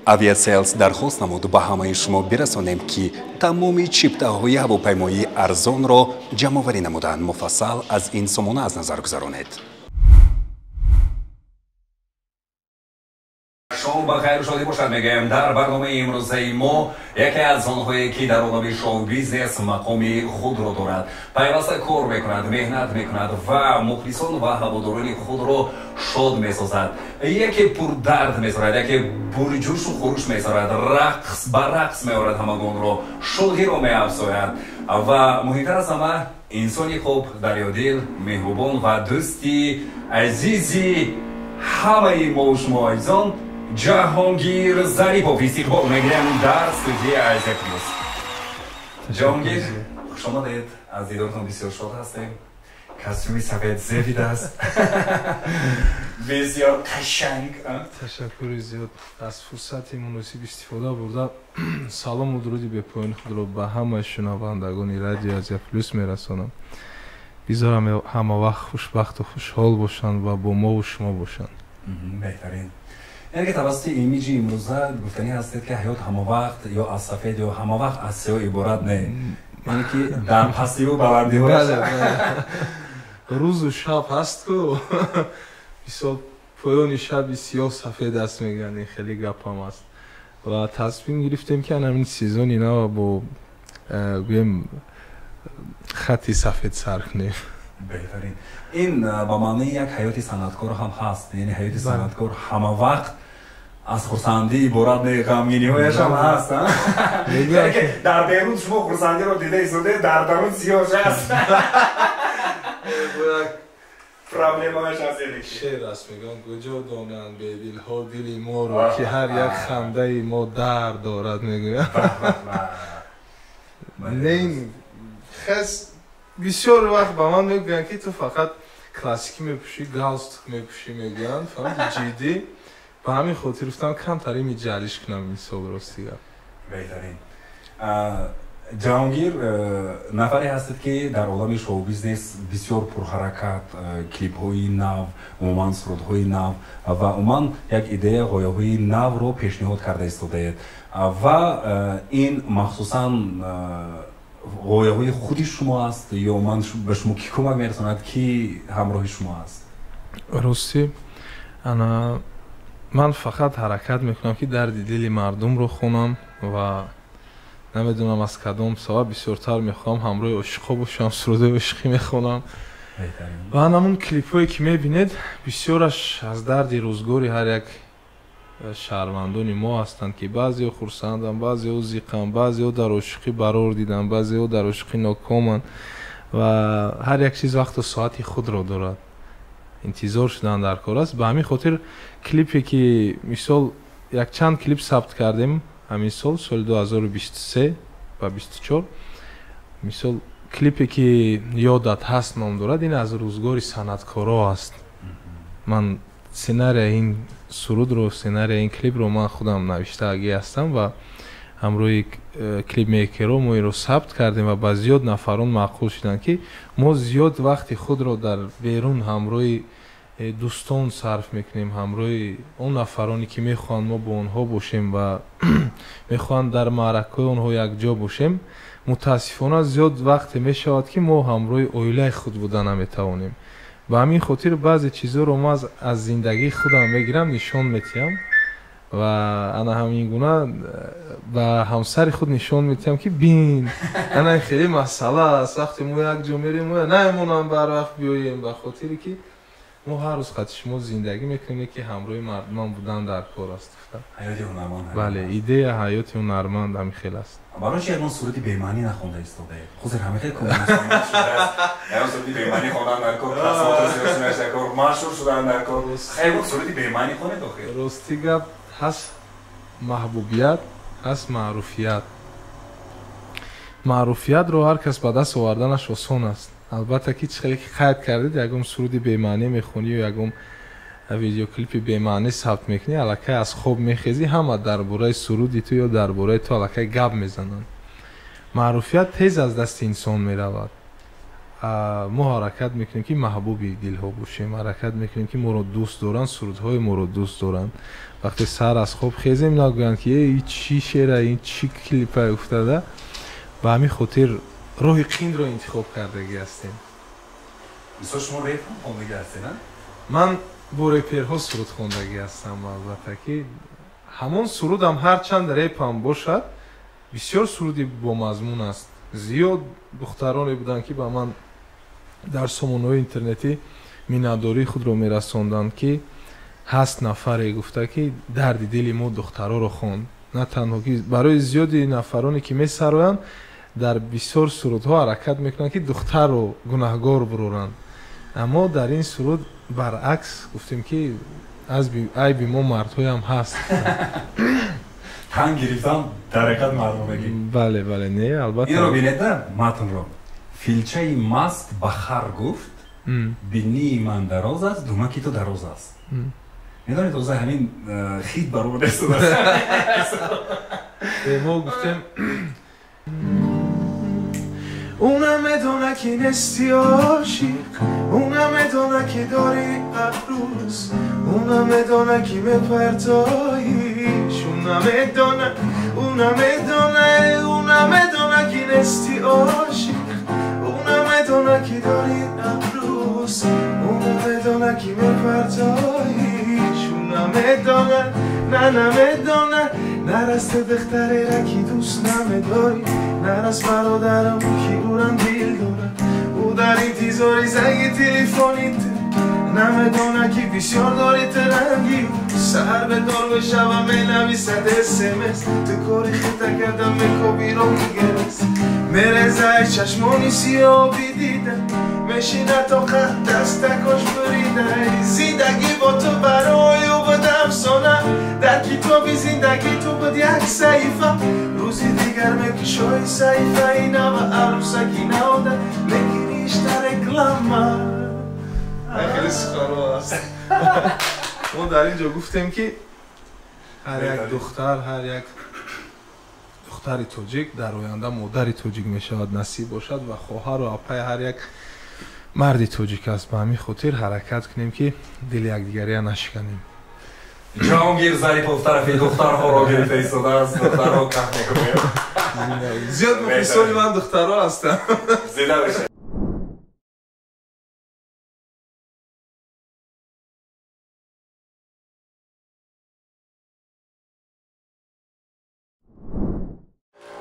авиасейлс дархост намуд ба ҳамаи шумо бирасонем ки тамоми чиптаҳои ҳавопаймоии арзонро ҷамъоварӣ намуданд. муфассал аз ин сомона аз назар гузаронед. шоу ба хайру шодӣ бошад мегӯем. Дар барномаи имрӯзаи мо яке аз онҳое ки дар олами шоу-бизнес мақоми худро дорад, пайваста кор мекунад, меҳнат мекунад ва мухлисон ва ҳаводорони худро шод месозад, яке пурдард месорад, яке пурҷӯшу хуруш месорад, рақс ба рақс меорад, ҳамагонро шодиро меафзояд ва муҳимтар аз ҳама инсони хуб, дарёдил, меҳрубон ва дӯсти азизи ҳамаи мо шумо азизон ҷаҳонгир Зарипов истиқбол мегирем дар студияи Азия Плюс. ҷаҳонгир, хуш омадед. Аз дидортон бисёр шод ҳастем. костюми сафед зефид аст. бисёр қашанг. ташаккури зиёд. аз фурсати муносиб истифода бурда салому дуруди бепоёни худро ба ҳамаи шунавандагони радиои Азия Плюс мерасонам. бизорам ҳама вақт хушбахту хушҳол бошанд ва бо мову шумо бошанд. беҳтарин. яке тавассути имиҷи имрӯза гуфтанӣ ҳастед ки ҳаёт ҳамавақт ё аз сафед ё ҳамавақт аз сиёҳ иборат не. яъне ки дар пастиву баландиҳояш рӯзу шаб ҳастку бисёр поёни шаби сиёҳ сафед аст мегӯянд. ин хеле гапам аст ва тасмим гирифтем ки ана ин сезони нав бо гӯем хати сафед сар кунем. беҳтарин. ин ба маънои як ҳаёти санъаткор ҳам ҳаст. яъне ҳаёти санъаткор ҳамавақт аз хурсандӣ иборат не, ғамгиниҳояш ҳам ҳаст. дар берун шумо хурсандиро дида истоде, дар дарун сиёҳ аст. проблемааш аст. шеър аст мегӯянд куҷо донанд бедилҳо дили моро ки ҳар як хандаи мо дард дорад мегӯянд. бисёр вақт ба ман мегӯянд ки ту фақат классикӣ мепӯшӣ, галстук мепӯшӣ мегӯянд, фаҳмидӣ, ҷиддӣ. ба ҳамин хотир гуфтам камтар ин ҷалиш кунам мисол рости гап. беҳтарин. ҷаҳонгир нафаре ҳастед ки дар олами шоу-бизнес бисёр пурҳаракат, клипҳои нав, умуман сурудҳои нав ва умуман як идея ғояҳои навро пешниҳод карда истодаед ва ин махсусан ғояҳои худи шумо аст ё умуман ба шумо ки кӯмак мерасонад, ки ҳамроҳи шумо аст? рости ана ман фақат ҳаракат мекунам ки дарди дили мардумро хонам ва намедонам аз кадом сабаб бисёртар мехоҳам ҳамроҳи ошиқҳо бошам, сурудаи ошиқӣ мехонам ва анамун клипҳое ки мебинед бисёраш аз дарди рӯзгори ҳар як шаҳрвандони мо ҳастанд ки баъзеҳо хурсанданд, баъзеҳо зиқанд, баъзеҳо дар ошиқӣ барор диданд, баъзеҳо дар ошиқӣ нокоманд ва ҳар як чиз вақту соати худро дорад. интизор шудан дар кор аст. ба ҳамин хотир клипе ки мисол якчанд клип сабт кардем ҳамин сол, соли 2023 ва 24. мисол клипе ки ёдат ҳаст ном дорад, ин аз рӯзгори санъаткоро аст. ман сценарияи ин сурудро, сценарияи ин клипро ман худам навиштагӣ ҳастам ва ҳамроҳи клипмейкерро мо инро сабт кардем ва ба зиёд нафарон маъқул шуданд ки мо зиёд вақти худро дар берун ҳамроҳи дӯстон сарф мекунем, ҳамроҳи он нафароне ки мехоҳанд мо бо онҳо бошем ва мехоҳанд дар маъракаҳои онҳо якҷо бошем. мутаассифона зиёд вақте мешавад ки мо ҳамроҳи оилаи худ буда наметавонем. ба ҳамин хотир баъзе чизҳоро ман аз зиндагии худам мегирам, нишон медиҳам ва ана ҳамин гуна ба ҳамсари худ нишон медиҳам ки бин ана ин хеле масъала аст. вақте мо якҷо мерем намемонам барвақт биёем, ба хотире ки мо ҳар рӯз хати шумо зиндагӣ мекунем ки ҳамроҳи мардуман будан дар кор аст. ҳаёти ҳунарманд. бале, идея ҳаёти ҳунарманд ҳамин хел аст. барои чи ягон суруди бемаънӣ нахонда истодаед? хозир ҳама хеле коммунистӣ шудааст. ягон суруди бемаънӣ хондан дар кор, просмотр сиёсӣ дар кор, машҳур шудан дар кор. ягон суруди бемаънӣ хонед охир? рости гап ҳаст маҳбубият, ҳаст маъруфият. маъруфиятро ҳар кас ба даст оварданаш осон аст. албатта ки чӣ хеле ки қайд кардед, ягон суруди бемаънӣ мехонӣ ё ягон видеоклипи бемаънӣ сабт мекунӣ, аллакай аз хоб мехезӣ, ҳама дар бораи суруди ту ё дар бораи ту аллакай гап мезананд. маъруфият тез аз дасти инсон меравад. ما حرکت میکنیم که محبوبی دلها باشیم، حرکت میکنیم که ما رو دوست دارن، سرودهای ما رو دوست دارن. وقتی سر از خواب خیزیم نگویند که این چی شعره، این چی کلیپ افتاده، به همین خاطر راه قند رو انتخاب کردگی هستیم. بسیار شما ریپ هم خوندگی هستی نه؟ من با ریپرها سرود خوندگی هستم. البته که همون سرود هم هر چند ریپ هم باشد بسیار سرودی با مضمون است. زیاد دخترانی بودن که به من در سامانه‌های اینترنتی میناداری خود رو میرساندند که هست نفری گفته که درد دل ما دخترها رو خوند. نه تنها که برای زیادی نفرانی که میسراین در بسیار سرودها حرکت میکنن که دختر رو گناهگار برورن، اما در این سرود برعکس گفتیم که از عیب ما مردهای هم هست. تن گرفتن در حقیقت مردم بگیم. بله بله نه البته این رو بینید متن رو فیلچه مست به خر گفت بینی من دراز است دومکی تو دراز است. میدونید توزه همین خید برو دست است. ما گفتیم اونم میدونه که نستی عاشق، اونم میدونه که داری ابروز، اونم میدونه که میپرتاییش، اونم میدونه که نستی عاشق، اونم میدونه که داری ابروز، اونم میدونه که میپرتاییش، اونم میدونه نمیدونه نرسته دختری را که دوست نمیداری، نرس برادرم که اورم دل داره، او در انتظاری زنگ تلفنیت نمیدونه که بسیار داری ترنگی، سهر به دار به شبم مینویسد اسمس، تو کاری خطا کردم میکوبی رو میگرست، میرزه چشمانی سیابی دیدم میشینه تا خط دستکاش بریده، زندگی با تو برای او بود افسانه، در کتاب زندگی تو بود یک صحیفه، روزی دیگر میکشای صحیفه اینا و عروسکی ناده میگیریش در اکلامه. خیلی سخارو هست. ما در اینجا گفتیم که هر یک دختر، هر یک دختری توجیک در آینده مادری توجیک میشود نصیب باشد و خواهر و اپای هر یک مردی توجیک است. به همین خاطر حرکت کنیم که دل یکدیگری نشکنیم. جهانگیر ظریفов طرفی دخترها را گرفته ایستاده است، دخترها کف میکنه. زیاد مخلصان من دخترها هستم. زیده بشه.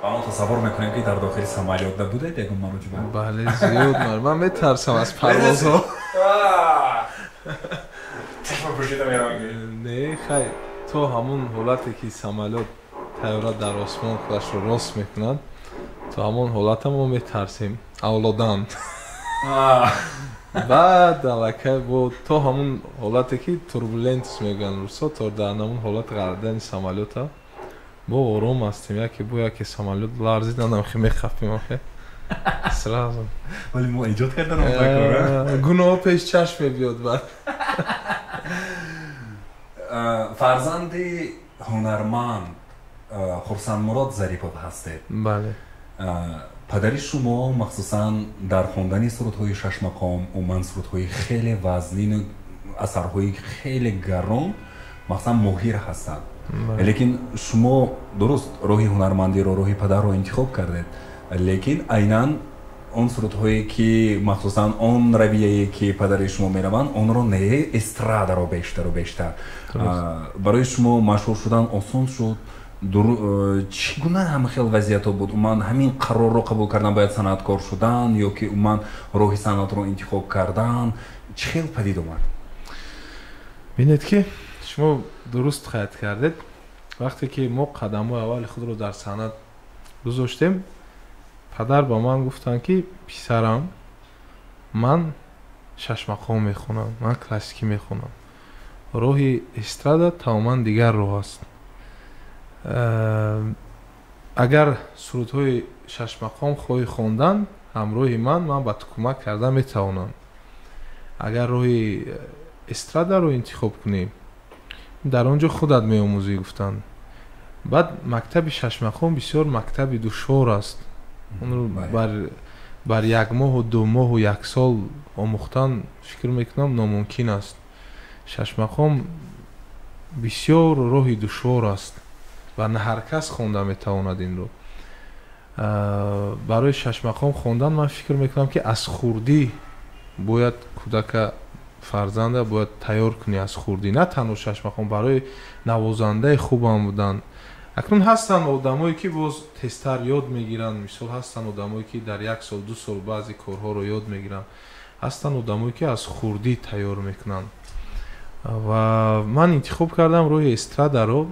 ما تصور میکنیم که در داخل سمالیات نبوده یکم مراجعه. بله زیاد من میترسم از پروازها. نه خیر تو همون حالتی که سمالیات طیاره در آسمان خودش رو راست میکنند تو همون حالت ما میترسیم اولادن. بعد الکه با تو همون حالتی که توربولنس میگن روسا تا در همون حالت قراردن سمالیات ها با آرام هستیم. یکی با یکی سمالیات لرزید ندم خیلی میخفیم آخه سرازم ولی ما ایجاد کردن گناه پیش چشم بیاد بعد. فرزندی هنرمند خورسندمراد ظریفov هستید. بله. پدری شما مخصوصا در خواندن سرودهای شش مقام و سرودهای خیلی وزنین اثرهای خیلی گرم مخصوصا ماهر هستند. لیکن شما درست راهی هنرمندی رو راهی پدر رو انتخاب کردید، لیکن عیناً اون سرودهایی که مخصوصا اون رویه‌ای که پدر شما میروند اون رو نه استرادا رو بیشتر و بیشتر برای شما مشهور شدن آسان شد. چگونه همه خیلی وضعیت بود؟ من همین قرار رو قبول کردن باید صنعتکار شدن یا که من راه صنعت رو انتخاب کردن چه خیلی پدید اومد؟ ببینید که شما درست خیال کردید. وقتی که ما قدم‌های اول خود رو در صنعت گذاشتیم پدر با من گفتن که پسرم من شش مقام میخونم، من کلاسیکی میخونم، راه استرادا تماما دیگر راه است. اگر سرودهای شش مقام خواهی خوندن همراه من به تو کمک کردن میتوانم. اگر راه استرادا رو انتخاب کنی در آنجا خودت میآموزی گفتن. بعد مکتب شش مقام بسیار مکتب دشوار است. اون رو بر бар 1 моҳу 2 моҳу 1 сол омӯхтан фикр мекунам номумкин аст. Шашмақом бисёр роҳи душвор аст ва на ҳар кас хонда метавонад инро. барои шашмақом хондан ман фикр мекунам ки аз хурдӣ бояд кӯдака фарзанда бояд тайёр кунӣ аз хурдӣ. На танҳо шашмақом, барои навозандаи хубам будан. акнун ҳастанд одамое ки боз тезтар ёд мегиранд. мисол ҳастанд одамое ки дар 1 сол 2 сол баъзе корҳоро ёд мегиранд. ҳастанд одамое ки аз хурдӣ тайёр мекунанд. ва ман интихоб кардам роҳи эстрадаро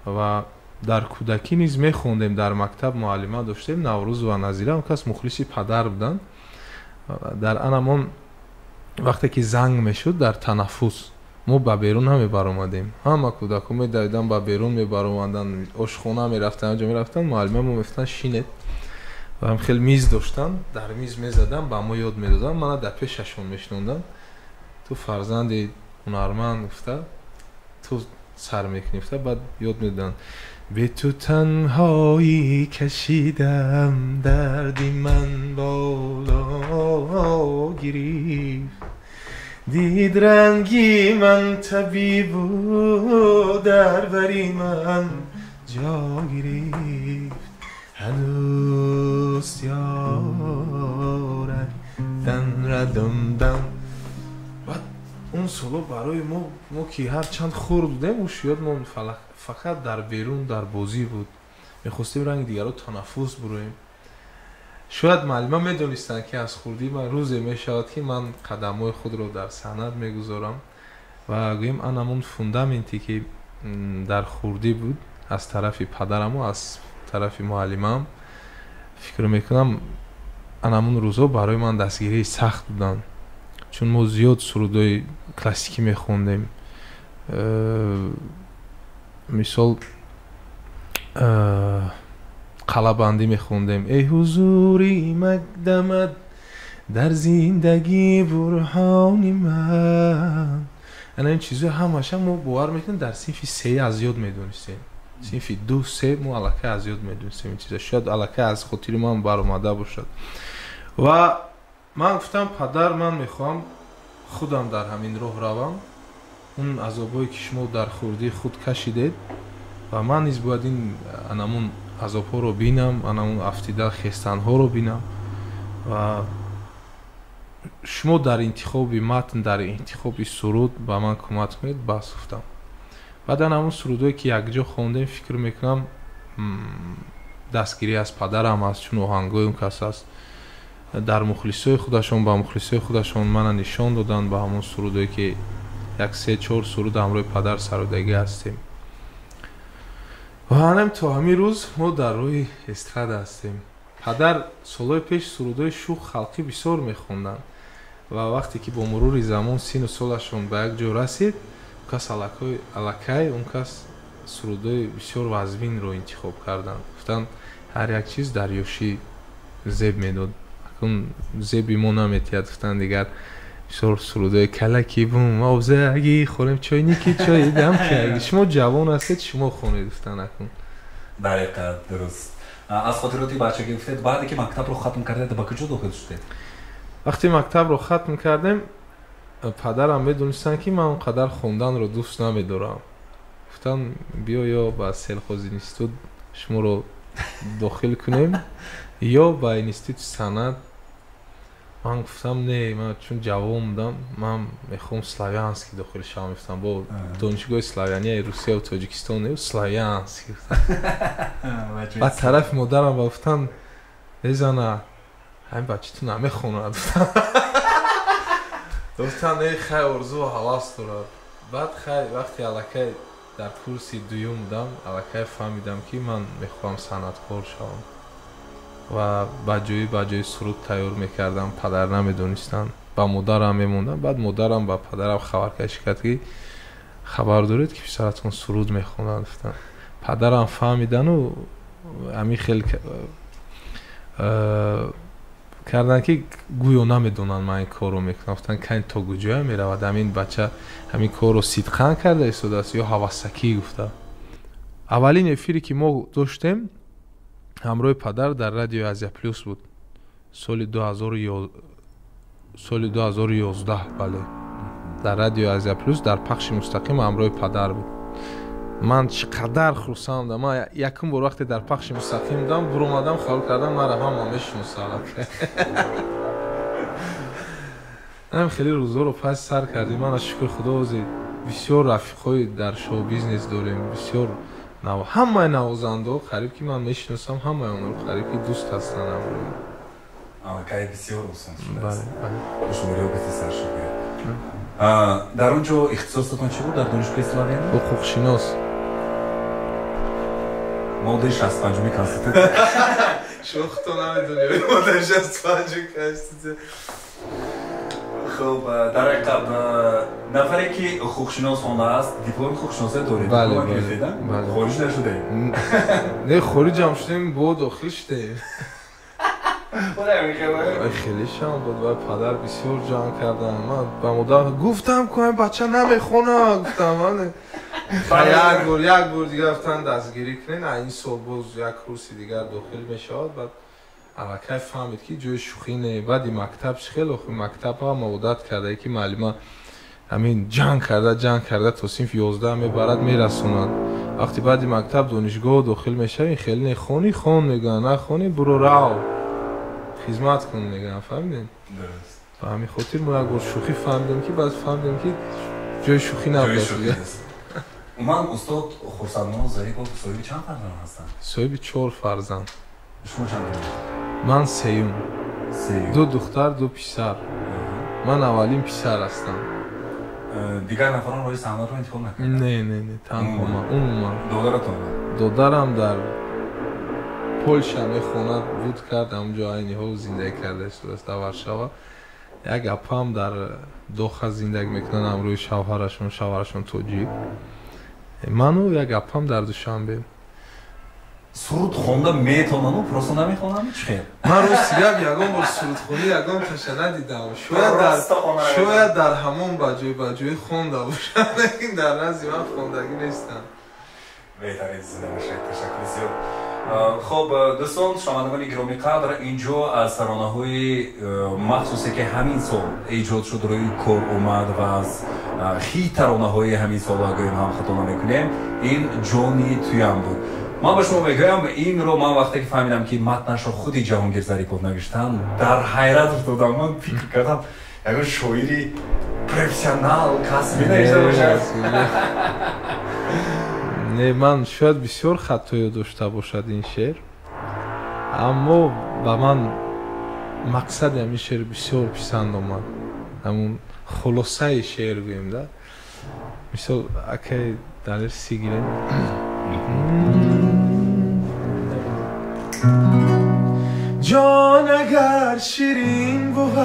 ва дар кӯдакӣ низ мехондем. дар мактаб муаллима доштем, Наврӯзова Назира, он кас мухлиси падар буданд. дар анамон вақте ки занг мешуд дар танаффус мо ба берун намебаромадем. ҳама кӯдакҳо медавидан ба берун мебаромаданд, ошхона мерафтан, ҷо мерафтан, муаллима мо мефтан шинед ва хеле миз доштанд, дар миз мезадан, ба мо ёд медоданд, мана дар пешашон мешунонданд. ту фарзанди ҳунарманд гуфта, ту сар мекунӣ гуфта, баъд ёд медоданд. به تو تنهایی کشیدم دردی من بالا گرفت دید رنگی من طبیب و در بری من جا گرفت هنوز یارم دن ردم دم. بعد اون سولو برای ما که هر چند خورد بودیم وش یادمون فقط در بیرون در بازی بود. میخواستیم رنگ دیگر رو تنفس برویم. شاید معلمان میدونستن که از خوردی من روزی میشود که من قدمای خود رو در سند میگذارم و گویم انمون فوندامنتی که در خوردی بود از طرف پدرم و از طرف معلمم. فکر میکنم انمون روزا برای من دستگیری سخت بودن، چون ما زیاد سرودای کلاسیکی میخوندیم. مثال قلبندی میخوندیم. ای حضوری مقدمت در زندگی برهانی من. این چیزا همش ما باور میکنیم در صنف 3 از یاد میدونستیم. صنف 2 3 ما الکی از یاد میدونستیم. این چیزا شاید الکی از خاطر من برآمده باشد. و من گفتم پدر، من میخوام خودم در همین راه روم. اون عذابایی که شما در خوردی خود کشیدید و من نیز باید این انمون عذاب‌ها رو بینم، انمون افتیده خستن‌ها رو بینم و شما در انتخاب متن، در انتخاب سرود به من کمک کنید. بس گفتم. بعد انمون سرودایی که یک جا خوندیم فکر میکنم دستگیری از پدرم است، چون آهنگای اون کس است. در مخلصای خودشون با مخلصای خودشون من نشان دادن به همون سرودایی که 1-3-4 سرود همراه پدر سرودگی هستیم. و هم تا همین روز ما در روی استراد هستیم. پدر سالهای پیش سرودای شوخ خلقی بسیار میخوندن و وقتی که با مرور زمان سین و سالشون به یک جا رسید، کس الکی اون کس سرودای بسیار وزبین رو انتخاب کردن. گفتن هر یک چیز در یوشی زیب میداد. اون زیبی ما نمیتید. گفتن دیگر سرودای کلکی بوم آوزگی خوریم چاینیکی چای دم که شما جوان هستید شما خونید. گفتن اکن دقیقاً درست. از خاطراتی بچگی گفتید بعدی که مکتب رو ختم کردید با کجا داخل شدید؟ وقتی مکتب رو ختم کردیم پدرم میدونستن که من اونقدر خوندن رو دوست نمیدارم. گفتن بیا یا با سلخوزی اینستیتوت شما رو داخل کنیم یا با اینستیتوت سند. من گفتم نه، من چون جوان بودم من میخوام سلاویانسکی داخل شام. گفتم با دانشگاه سلاویانی روسیه و تاجیکستان نه، سلاویانسکی. بعد طرف مادرم گفتن بزنه همین بچه تو نمیخونه. گفتن نه خیلی آرزو و حواس دارد. بعد خیلی وقتی الکی در کورس دوم بودم الکی فهمیدم که من میخوام صنعتکار شوم و با جای سرود تیار میکردم. پدر نمیدونستن، با مادرم میموندم. بعد مادرم با پدرم خبر کرد که خبر دارید که پسرتون سرود میخونن. گفتن پدرم فهمیدن و همین خیلی کردن که گویا نمیدونن من این کار رو میکنم. گفتن که تا کجا میرود همین بچه همین کار رو صدقاً کرده ایستاده است یا هوسکی. گفته اولین افیری که ما داشتیم همراه پدر در رادیو آزیا پلوس بود. соли 2011 бале дар радио Азия Плюс дар пахши мустақим ҳамроҳи падар буд. Ман чӣ қадар хурсанд будам. Ман якум бор вақте дар пахши мустақим будам, буромадам хабар кардам маро ҳама мешиносанд. ҳам хеле рӯзоро пас сар кардем. Ман аз шукри Худо ҳозир бисёр рафиқои дар шоу бизнес дорем. Бисёр ҳамаи навозандаҳо қариб ки ман мешиносам, ҳамаи онҳо қариб ки дӯст ҳастанд. Амакай бисёр осон шудааст. Бале, бале. Шумориё бисёр шуд. дар он ҷо ихтисосатон чӣ буд дар донишгоҳи Славян? ҳуқуқшинос. Моддаи 65 Конститутсия. Шохто намедонем моддаи 65 Конститутсия. Хуб, дар ҳақиқат нафаре ки ҳуқуқшинос хонааст, дипломи ҳуқуқшиносия доред? Бале, бале. Хориҷ нашудаед? Не, хориҷам шудем, бо дохил шудем. خیلی شام بود و پدر بسیار جان کردن. من با مادر گفتم که بچه نمیخونه، گفتم من یک بار دیگه گفتن دستگیری کنین، این سال باز یک کورس دیگر داخل میشود. بعد الکی فهمید که جای شوخی نه. بعد مکتب خیلی خوب مکتب ها مودت کرده که معلم همین جنگ کرده تا صنف 11 میبرد میرسوند. وقتی بعد مکتب دانشگاه داخل میشه این خیلی خونی خون میگن، نه خونی برو راو خدمت کن میگن. فهمیدین؟ درست. و همین خاطر ما یک بار شوخی فهمیدیم که بعد فهمیدیم که جای شوخی نبود. من استاد خورسندمان زایی گفت صاحب چند فرزند هستن؟ صاحب 4 فرزند. شما چند فرزند؟ من سیوم. 2 دختر 2 پسر. من اولین پسر هستم. دیگر نفران روی صحنه رو انتخاب نکردن؟ نه تنها من. دادرتون؟ دادرم در پولشا میخوند بود کرد، اونجا اینی ها زندگی کرده است در وارشاوا. یک اپام در دوحه زندگی میکنن روی شوهرشون توجیک. منو یک اپام در دوشنبه. سرود خونده میتونن و پروسه نمیخونن چی خیر؟ من روز یگان بار سرود خونی یگان تشه ندیدم. شاید در همون بجوی خونده باشم، لیکن در نزدی من خوندگی نیستم. بهترین زنده باشید. تشکر بسیار. خب دوستان شنوندگان گرامی قدر، اینجا از ترانه‌های مخصوصی که همین سال ایجاد شد روی کار اومد و از خی ترانه‌های همین سال آگاهیم هم خطا نمی‌کنیم، این جانی تویان بود. من به شما میگم این رو من وقتی که فهمیدم که متنش رو خودی جهانگیر ظریفوف نوشتن در حیرت افتادم. من فکر کردم اگر شاعری پروفسیونال کسبی نوشته باشه. نه، من شاید بسیار خطایی داشته باشد این شعر، اما با من مقصد همین شعر بسیار پسند آمد. همون خلاصه شعر گویم ده. مثال اکی دلر سیگیرین جان اگر شیرین بود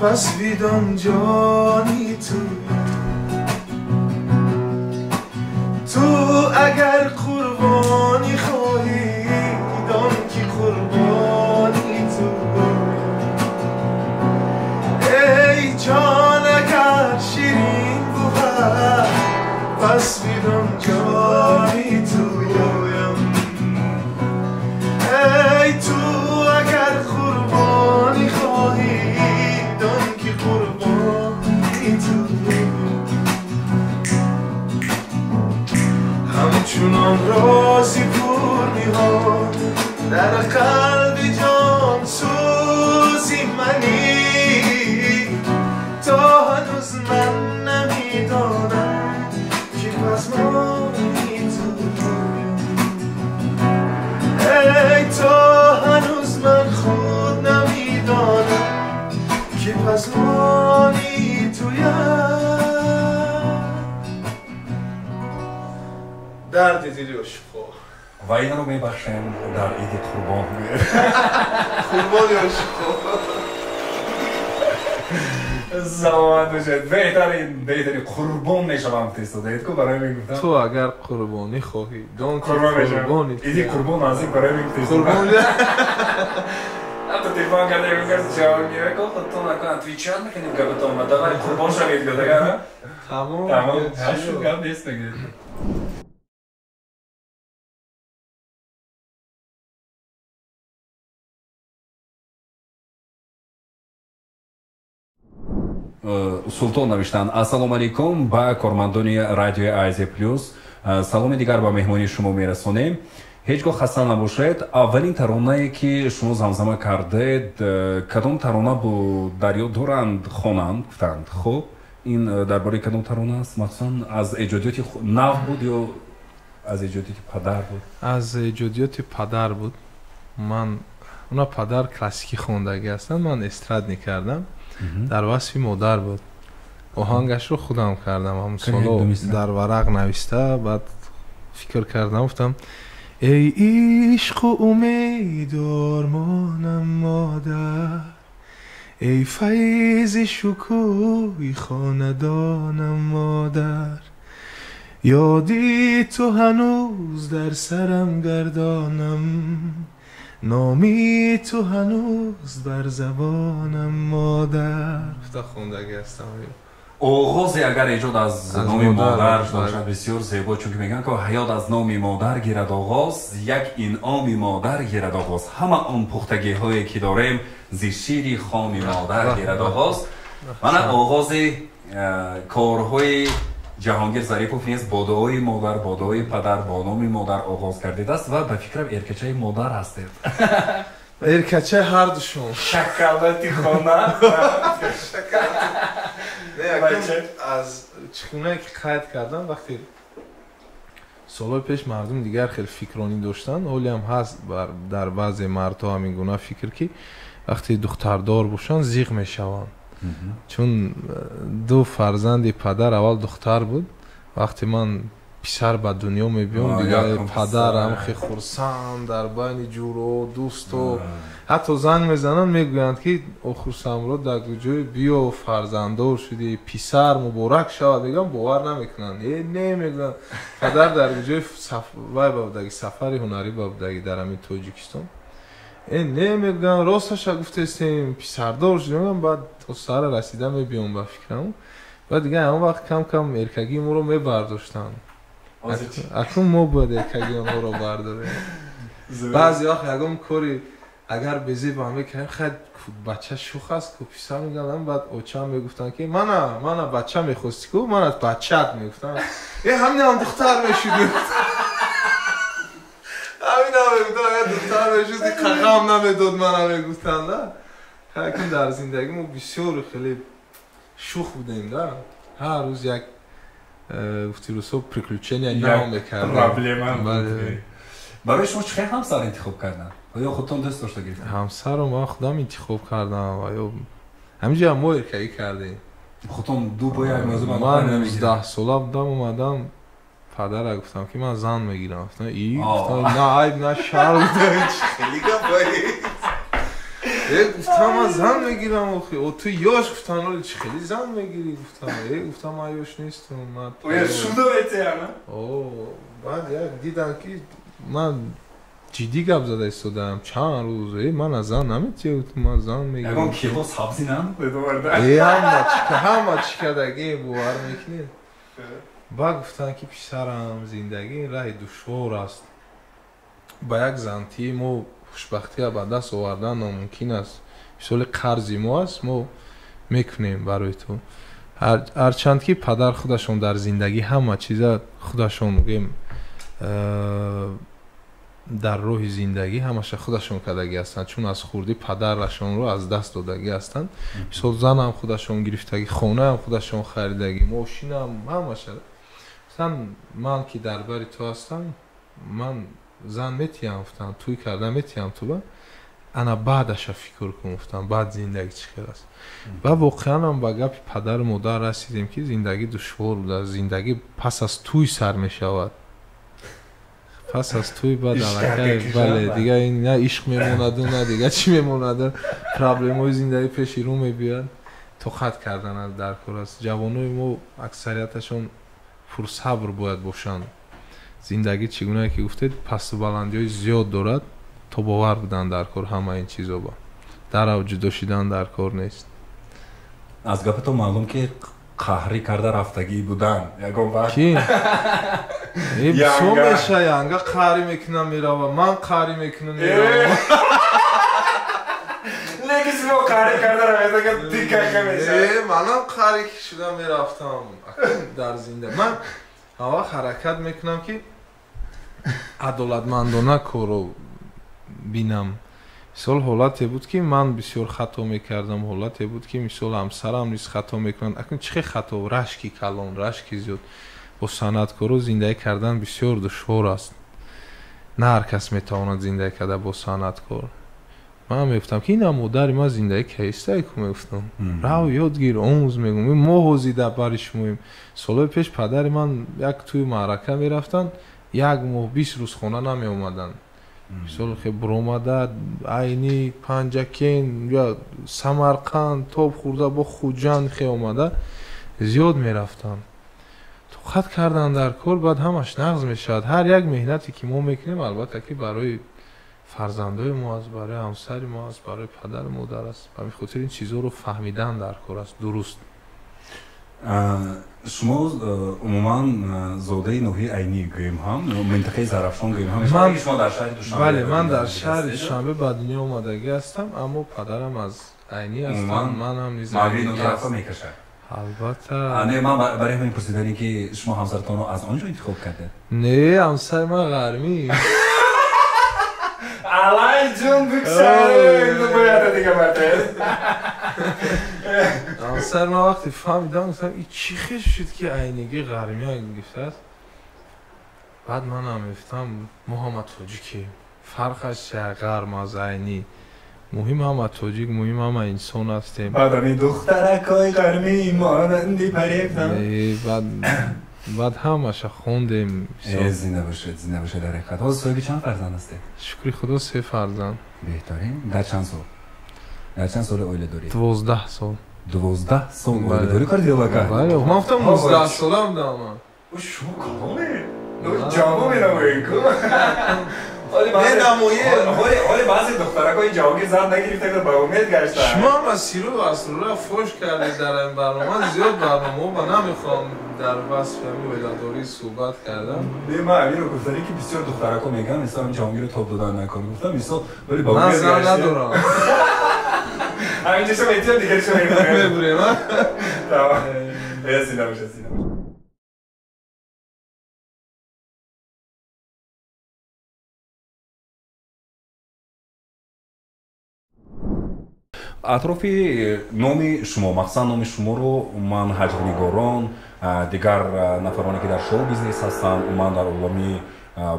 پس بیدم جانی تو اگر قربانی خواهی دان که قربانی تو. ای جان اگر شیرین بود پس بیدم جانی تویم. ای تو اگر قربانی خواهی دان که قربانی تو. همچونان رازی پر می‌ها در قلب جان سوزی منی، تا هنوز من نمیدانم که پزمانی تو. ای تا هنوز من خود نمیدانم که پزمانی تویم. درد دلی عاشقا و این رو میبخشیم در عید قربان. قربان عاشقا زمان باشد. بهترین قربان میشوم فرستادید که برای میگفتم تو اگر قربانی خواهی دان که قربانی ایدی قربان نزدیک برای میگفتم قربان. حتی تلفن کرده میگرد جواب میگه که خودتون نکنن تویچر میکنیم که بهتون مدقای قربان شوید دیگه. تمام هشت گم نیست بگید. Султон навиштанд: ассалому алайкум ба кормандони радиои Азия плюс. саломи дигар ба меҳмони шумо мерасонем. ҳеҷ гоҳ хаста набошед. аввалин таронае ки шумо замзама кардед кадом тарона буд? дар ёд доранд хонанд гуфтанд? хуб, ин дар бораи кадом тарона аст? махсусан аз эҷодиёти нав буд ё аз эҷодиёти падар буд? аз эҷодиёти падар буд. ман уна падар классикӣ хондагӣ ҳастанд, ман эстрад мекардам. дар васфи модар буд. оҳангашро худам кардам, ҳамон соло дар варақ нависта. баъд фикр кардам, гуфтам: эй ишқу умеду ормонам модар, эй файзи шукӯҳи хонадонам модар, ёди ту ҳанӯз дар сарам гардонам, номи ту ҳанӯз бар забонам модар. гуфта хондагӣ ҳастам. оғозе агар эҷод аз номи модар бошад бисёр зебо, чунки мегӯянд ки ҳаёт аз номи модар гирад оғоз, як инъоми модар гирад оғоз. ҳама он пухтагиҳое ки дорем зи шири хоми модар гирад оғоз. мана оғози корҳои ҷаҳонгир зарипов низ бо дуои модар, бо дуои падар, бо номи модар оғоз гардидааст ва ба фикрам еркачаи модар ҳастед. еркачаи ҳардушон. шоколати хона. аз чӣ ки қайд кардам, вақте солҳои пеш мардум дигар хеле фикронӣ доштанд, ҳолиам ҳаст дар баъзе мардҳо ҳамин гуна фикр ки вақте духтардор бошанд зиқ мешаванд. чун ду фарзанди падар аввал духтар буд. вақте ман писар ба дунё мебиём, дигар падарам хеле хурсанд дар байни ҷӯро дӯсту ҳатто занг мезананд, мегӯянд ки охурсамрод дар куҷои биё фарзанддор шуди, писар муборак шавад. мегӯям бовар намекунанд. не мегӯям падар дар куҷои вай ба будагӣ сафари ҳунарӣ ба будагӣ дар ҳамин тоҷикистон. не мегӯям росташа гуфтестем писардор шудем. баъд то сара расида мебиём ба фикрам. баъд дигар ҳамон вақт кам кам еркагии моро мебардоштанд. акнун мо бояд еркагии онҳоро бардорем. баъзе вақт ягон кори агар безеб мекардем, хай бача шух аст ку писар мегӯям. баъд очам мегуфтанд ки мана бача мехости ку, манат бачат мегуфтам. ҳаминам духтар мешуди. ҳаминам мегуфтам, агар духтар мешуди қақам намедод, мана мегуфтанд. акнун дар зиндагӣ мо бисёр хеле шух будем. ҳар рӯз як гуфти рӯзҳо приключения нав мекардем. барои шумо чӣ ҳамсар интихоб карданд? ё худтон дӯст дошта гирифтед? ҳамсарро ман худам интихоб кардам. ё ҳаминҷоя мо еркагӣ кардем. худтон ду бо як мавзӯъ ман 19 сола будам, омадам падара гуфтам ки ман зан мегирам. гуфтам на айб на шар буда, хеле гапаи. гуфтам ман зан мегирам. ту ёш? гуфтам чӣ хеле зан мегирӣ? гуфтам ман ёш нестам. баъд як дидам ки ман ҷиддӣ гап зада истодам чанд рӯз. ман аз зан наметиҳам, ман зан мегирам. ягон кило сабзи намедоварда? ҳама чикадагӣ бовар мекунед. баъд гуфтанд ки писарам, зиндагӣ раҳи душвор аст. ба як зантӣ мо хушбахтия ба даст овардан номумкин аст. мисоли қарзи мо аст, мо мекунем барои ту. ҳарчанд ки падар худашон дар зиндагӣ ҳама чиза худашон дар роҳи зиндагӣ ҳамаша худашон кардагӣ ҳастанд, чун аз хурдӣ падарашонро аз даст додагӣ ҳастанд. мисол занам худашон гирифтагӣ, хонаам худашон харидагӣ, мошинам ҳамаша. мисалан ман ки дар бари ту ҳастам, ман зан метиҳам, гуфтам туй карда метиҳам ту ба ана баъдаша фикр кун, гуфтам баъд зиндагӣ чӣ хел аст. ва воқеан ба гапи падару модар расидем ки зиндагӣ душвор буда, зиндагӣ пас аз туй сар мешавад. пас аз туй баъд аллакай бале дигар на ишқ мемонаду, на дигар чӣ мемонаду, проблемаҳои зиндагӣ пеши рӯ мебиёяд. тоқат кардан дар кор аст. ҷавонои мо аксарияташон пурсабр бояд бошанд. зиндагӣ чӣ гунае ки гуфтед пасту баландиҳои зиёд дорад, то бовар будан дар кор ҳама ин чизо ба дарав ҷудо шидан дар кор нест. аз гапатон маълум ки қаҳрӣ карда рафтагӣ будан ягон вақт. ки бисёр меша янга қаҳрӣ мекунам мерава, ман қаҳрӣ мекунам мерава. کسی رو قهر کرده رو میگه دیگه میشه. منم قهری شدم میرفتم در زنده. من هوا حرکت میکنم که عدالتمندانه کارو بینم. مثال حالتی بود که من بسیار خطا میکردم، حالتی بود که مثال همسرم نیز خطا میکنن. اکنون چه خطا؟ رشکی کلان، رشکی زیاد. با صنعتکارو زندگی کردن بسیار دشوار است. نه هر کس میتواند زندگی کرده با صنعتکار. من میگفتم که این مادر ما زندگی کیسته که میگفتم رو یادگیر آموز میگم ما حوزیده برش مویم. سال پیش پدر من یک توی معرکه میرفتن، یک ماه 20 روز خونه نمی اومدن. مثال که برآمده عینی پنجکین یا سمرقند توپ خورده با خوجند خی اومده زیاد میرفتن. تو خط کردن در کار بعد همش نقض میشد. هر یک مهنتی که ما میکنیم البته که برای فرزندای ما است، برای همسر ما است، برای پدر مادر است. به خاطر این چیزا رو فهمیدن در کار است. درست. شما عموما زاده نوحی عینی گویم هم منطقه زرافشان گویم هم. شما در شهر دوشنبه؟ بله من در شهر دوشنبه به دنیا آمدگی هستم، اما پدرم از عینی هستم. من هم نیز مغربی دو طرفا میکشه. البته نه من برای همین پرسیدنی که شما همسرتون رو از آنجا انتخاب کرده؟ نه همسر من غرمی. علای جون بکشه باید دیگه مرده. همسر من وقتی فهمیدم گفتم این چی خیش شد که عینگی غرمی ها گفته است. بعد من هم گفتم ما هم تاجیکی، فرقش چه غرم از عینی. مهم هم تاجیک، مهم هم انسان هستیم. بعد همین دخترکای غرمی مانندی پریفتم. بعد همش خوندیم. زنده باشه در حقیقت. حالا صاحبی چند فرزند هستی؟ شکر خدا 3 فرزند. بهترین. در چند سال اویله داری؟ 12 سال. 12 سال اویله داری؟ کار دیگه بکن. بله من گفتم 19 سالم دارم. شما کلونه؟ جواب می‌نمایی کن. حالی بعضی دخترکای جوابی زد نگرفته که با امید گشتن. شما هم از سیرو و اسرار فوش کردید در این برنامه. زیاد برنامه و نمیخوام در وصف ویلاداری صحبت کردم. نه من امیر رو گفتاری که بسیار دخترکا میگن مثلا این جوابی رو تاب دادن نکنه. گفتم مثلا ولی با امید گشتن. من زن ندارم. همینجا شما ایتیم دیگر شما میبوری من. تمام. سینه باشه. اطرافی نام شما، مخصوصا نام شما رو من حجم‌نگاران دیگر نفرانی که در شو بیزنس هستند، من در عالمی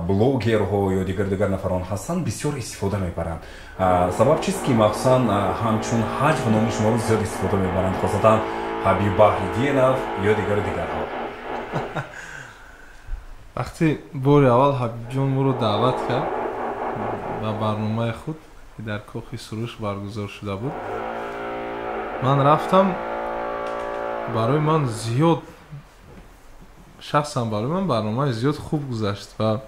بلوگرها یا دیگر نفران هستند بسیار استفاده میبرند. سبب چیست که مخصوصا همچون حجم نام شما رو زیاد استفاده میبرند، خاصتا حبیب بحریدینов یا دیگرها؟ وقتی بار اول حبیب جان ما رو دعوت کرد و برنامه خود که در کاخ سروش برگزار شده بود، من رفتم. برای من زیاد شخصا برای من برنامه زیاد خوب گذشت و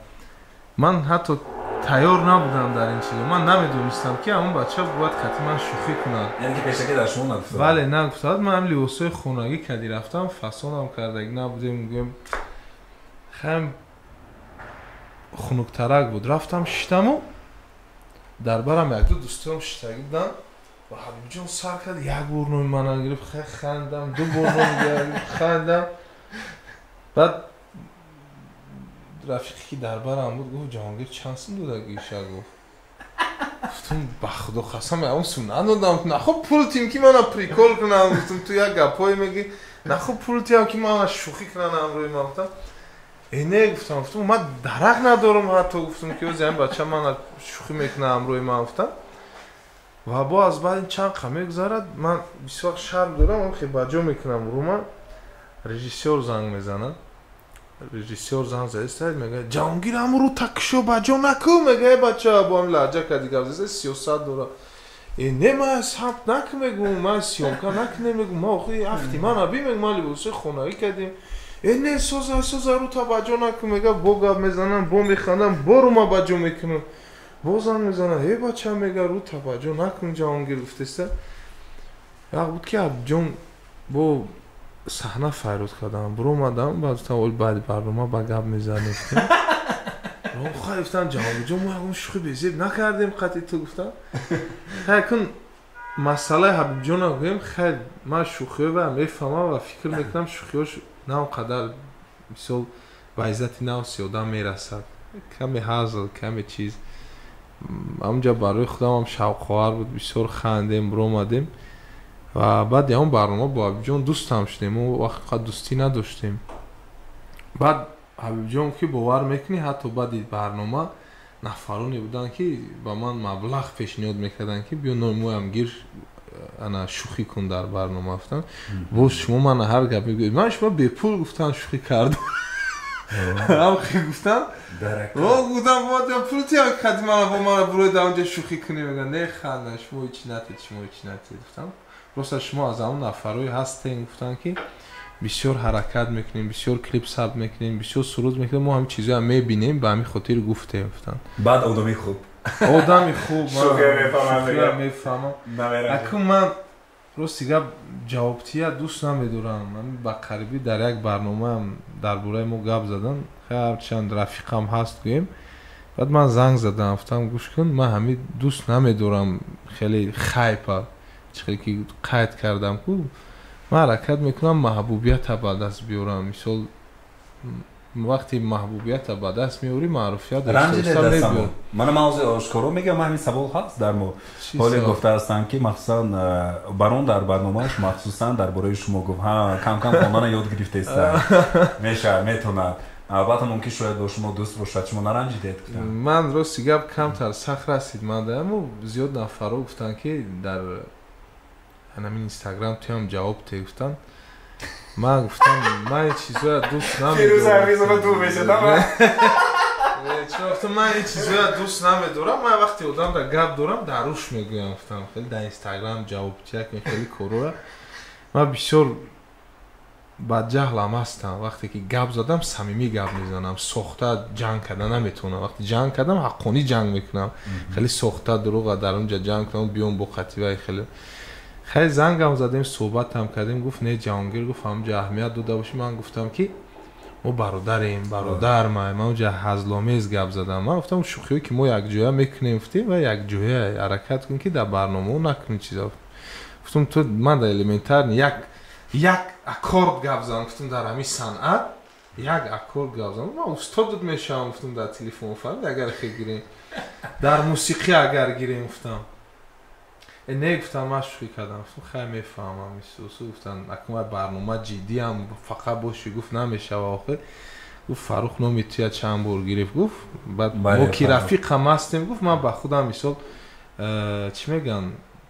من حتی تیار نبودم در این چیز. من نمیدونستم که همون بچه باید قطعی من شوخی کنن. یعنی که پیشکی در شما نگفتاد؟ بله نگفتاد. من هم لباسای خونگی کدی رفتم، فسانم کردگی نبودیم. میگم خیلی خنک‌ترک بود. رفتم شیشتم و در برم یک دو دوستم شیشتگی بودن و حبیب جان سر کرد یک بار نوی من گرفت. خیلی خندم. 2 بار نوی گرفت خندم. بعد رفیقی که در برم بود گفت جهانگیر چند سن دودگیشه گفت. گفتم بخدا قسم اون سونه دادم. نه خب پول تیم که من پریکول کنم. گفتم تو یک گپایی میگی نه خب پول تیم که من شوخی کنم امروی من. گفتم اینه گفتم من درک ندارم. حتی گفتم که زن بچه من شوخی میکنه امروی من. گفتم و با از بعد چند قمه گذارد من بسیار شرم دارم. من خیلی بجا میکنم رو من. رژیسور زنگ میزنه. رژیسور زنگ زده میگه جهانگیر امرو تکشو بجا نکو. میگه بچه با هم لحجه کردی گفته 300 دلار. اینه من ثبت نک میگم، من سیامکا نک نمیگم. ما آخه هفتی من ابی میگم ما لباسای خونگی کردیم. اینه سوزا رو تا بجا نکو. میگه با گپ میزنم با میخندم برو ما بجا میکنم. بازم میزنه هی بچه میگه رو تا بجا نکن جهانگیر گفته است. یک بود که جون با صحنه فیروز کردم برو اومدم. بعد اول بعد برنامه با گپ میزنیم. رو خواهی گفتم جهانگیر جون ما اون شوخی بزید نکردیم قطعی تو. گفتم خیلی کن масъалаи Ҳабибҷонро гӯем, хеле ман шӯхиҳоро мефаҳмам ва фикр мекунам шӯхиҳош на он қадар мисол ба иззати навси одам мерасад. Каме ҳазл, каме чиз. Ҳамҷа барои худамам шавқовар буд, бисёр хандем, биромадем ва баъд ягон барнома бо Ҳабибҷон дӯстам шудем. Мо вақт қад дӯстӣ надоштем. Баъд Ҳабибҷон ки бовар мекунӣ, ҳатто баъди барнома нафароне буданд ки ба ман маблағ пешниҳод мекарданд ки биё моям гир ана шӯхӣ кун дар барнома гуфтам. Боз шумо мана ҳар гап мегӯед. Ман шумо бепул гуфтам шӯхӣ кардам. Ҳамхи гуфтам. Гуфтам воҷа пулти ҳам кади мана бо мана бироед онҷа шӯхӣ кунӣ мегӯяд не ханда шумо ҳеҷ натед, шумо ҳеҷ натед. Гуфтам роста шумо аз ҳамон нафарҳои ҳастем гуфтам ки бисёр ҳаракат мекунем, бисёр клип сабт мекунем, бисёр суруд мекунем, мо ҳамин чизҳоям мебинем, ба ҳамин хотир гуфтем. Гуфтам баъд одами хуб, одами хуб, шӯхия мефаҳмам. Акун ман рости гап ҷавобтия дӯст намедорам. Ман ба қарибӣ дар як барномаам дар бораи мо гап задан, ҳарчанд рафиқам ҳаст гӯем. Баъд ман занг задам, гуфтам гӯш кун, ман ҳамин дӯст намедорам, хеле хайпа чӣ хеле ки қайд кардам ку ман ҳаракат мекунам маҳбубията ба даст биёрам. Мисол вақти маҳбубията ба даст меорӣ, маъруфият мебиёр. Мана мавзӯи ошкоро мегӯям, ҳамин савол ҳаст дар мо. ҳоле гуфтаастанд ки махсусан барон дар барномааш махсусан дар бораи шумо гуфт, ҳа кам кам хондан ёд гирифтеста. Мешавад, метавонад. Албатта мумкин шояд бо шумо дӯст бошад, шумо наранҷидед. Ман рости гап камтар сахт расид. Ман дамо зиёд нафарҳо гуфтанд ки дар ҳамин Инстаграм туям ҷавоб тегуфтан. Ман гуфтам ман ин чизҳоя дӯст намедорам. Ман ин чизҳоя дӯст намедорам. Ман вақте одамра гап дорам дар руш мегӯям. Гуфтам хеле дар Инстаграм ҷавобтия кунӣ, хеле короя. Ман бисёр бадҷаҳлам ҳастам. Вақте ки гап задам самимӣ гап мезанам, сохта ҷанг карда наметавонам. Вақте ҷанг кардам ҳаққонӣ ҷанг мекунам. Хеле сохта дурӯға дар онҷа ҷанг кунам, биём бо қативаи хеле хеле зангам задем, суҳбатам кардем. Гуфт не ҷаҳонгир, гуфт ҳамҷа аҳамият дода бошӣ. Ман гуфтам ки мо бародарем, бародармай. Ман онҷа ҳазломез гап задам. Ман гуфтам шӯхиҳое ки мо якҷоя мекунем гуфтем ва якҷоя ҳаракат кунем ки дар барномаҳо накунем чиза. Гуфтам ту ман дар элементарни як аккорд гап задам. Гуфтам дар ҳамин санъат як аккорд гап задам. Ман устодот мешавам. Гуфтам дар телефон фаҳмид агар хел гирем, дар мусиқӣ агар гирем. Гуфтам не гуфтам ман шӯхӣ кардам. Гуфтам хай мефаҳмам исусу. Гуфтам акун барнома ҷиддиам фақат бошӣ. Гуфт намешава охир. Гуфт Фарух номи туя чанд бор гирифт. Гуфт баъд мо ки рафиқам ҳастем. Гуфт ман ба худам мисол чӣ мегӯям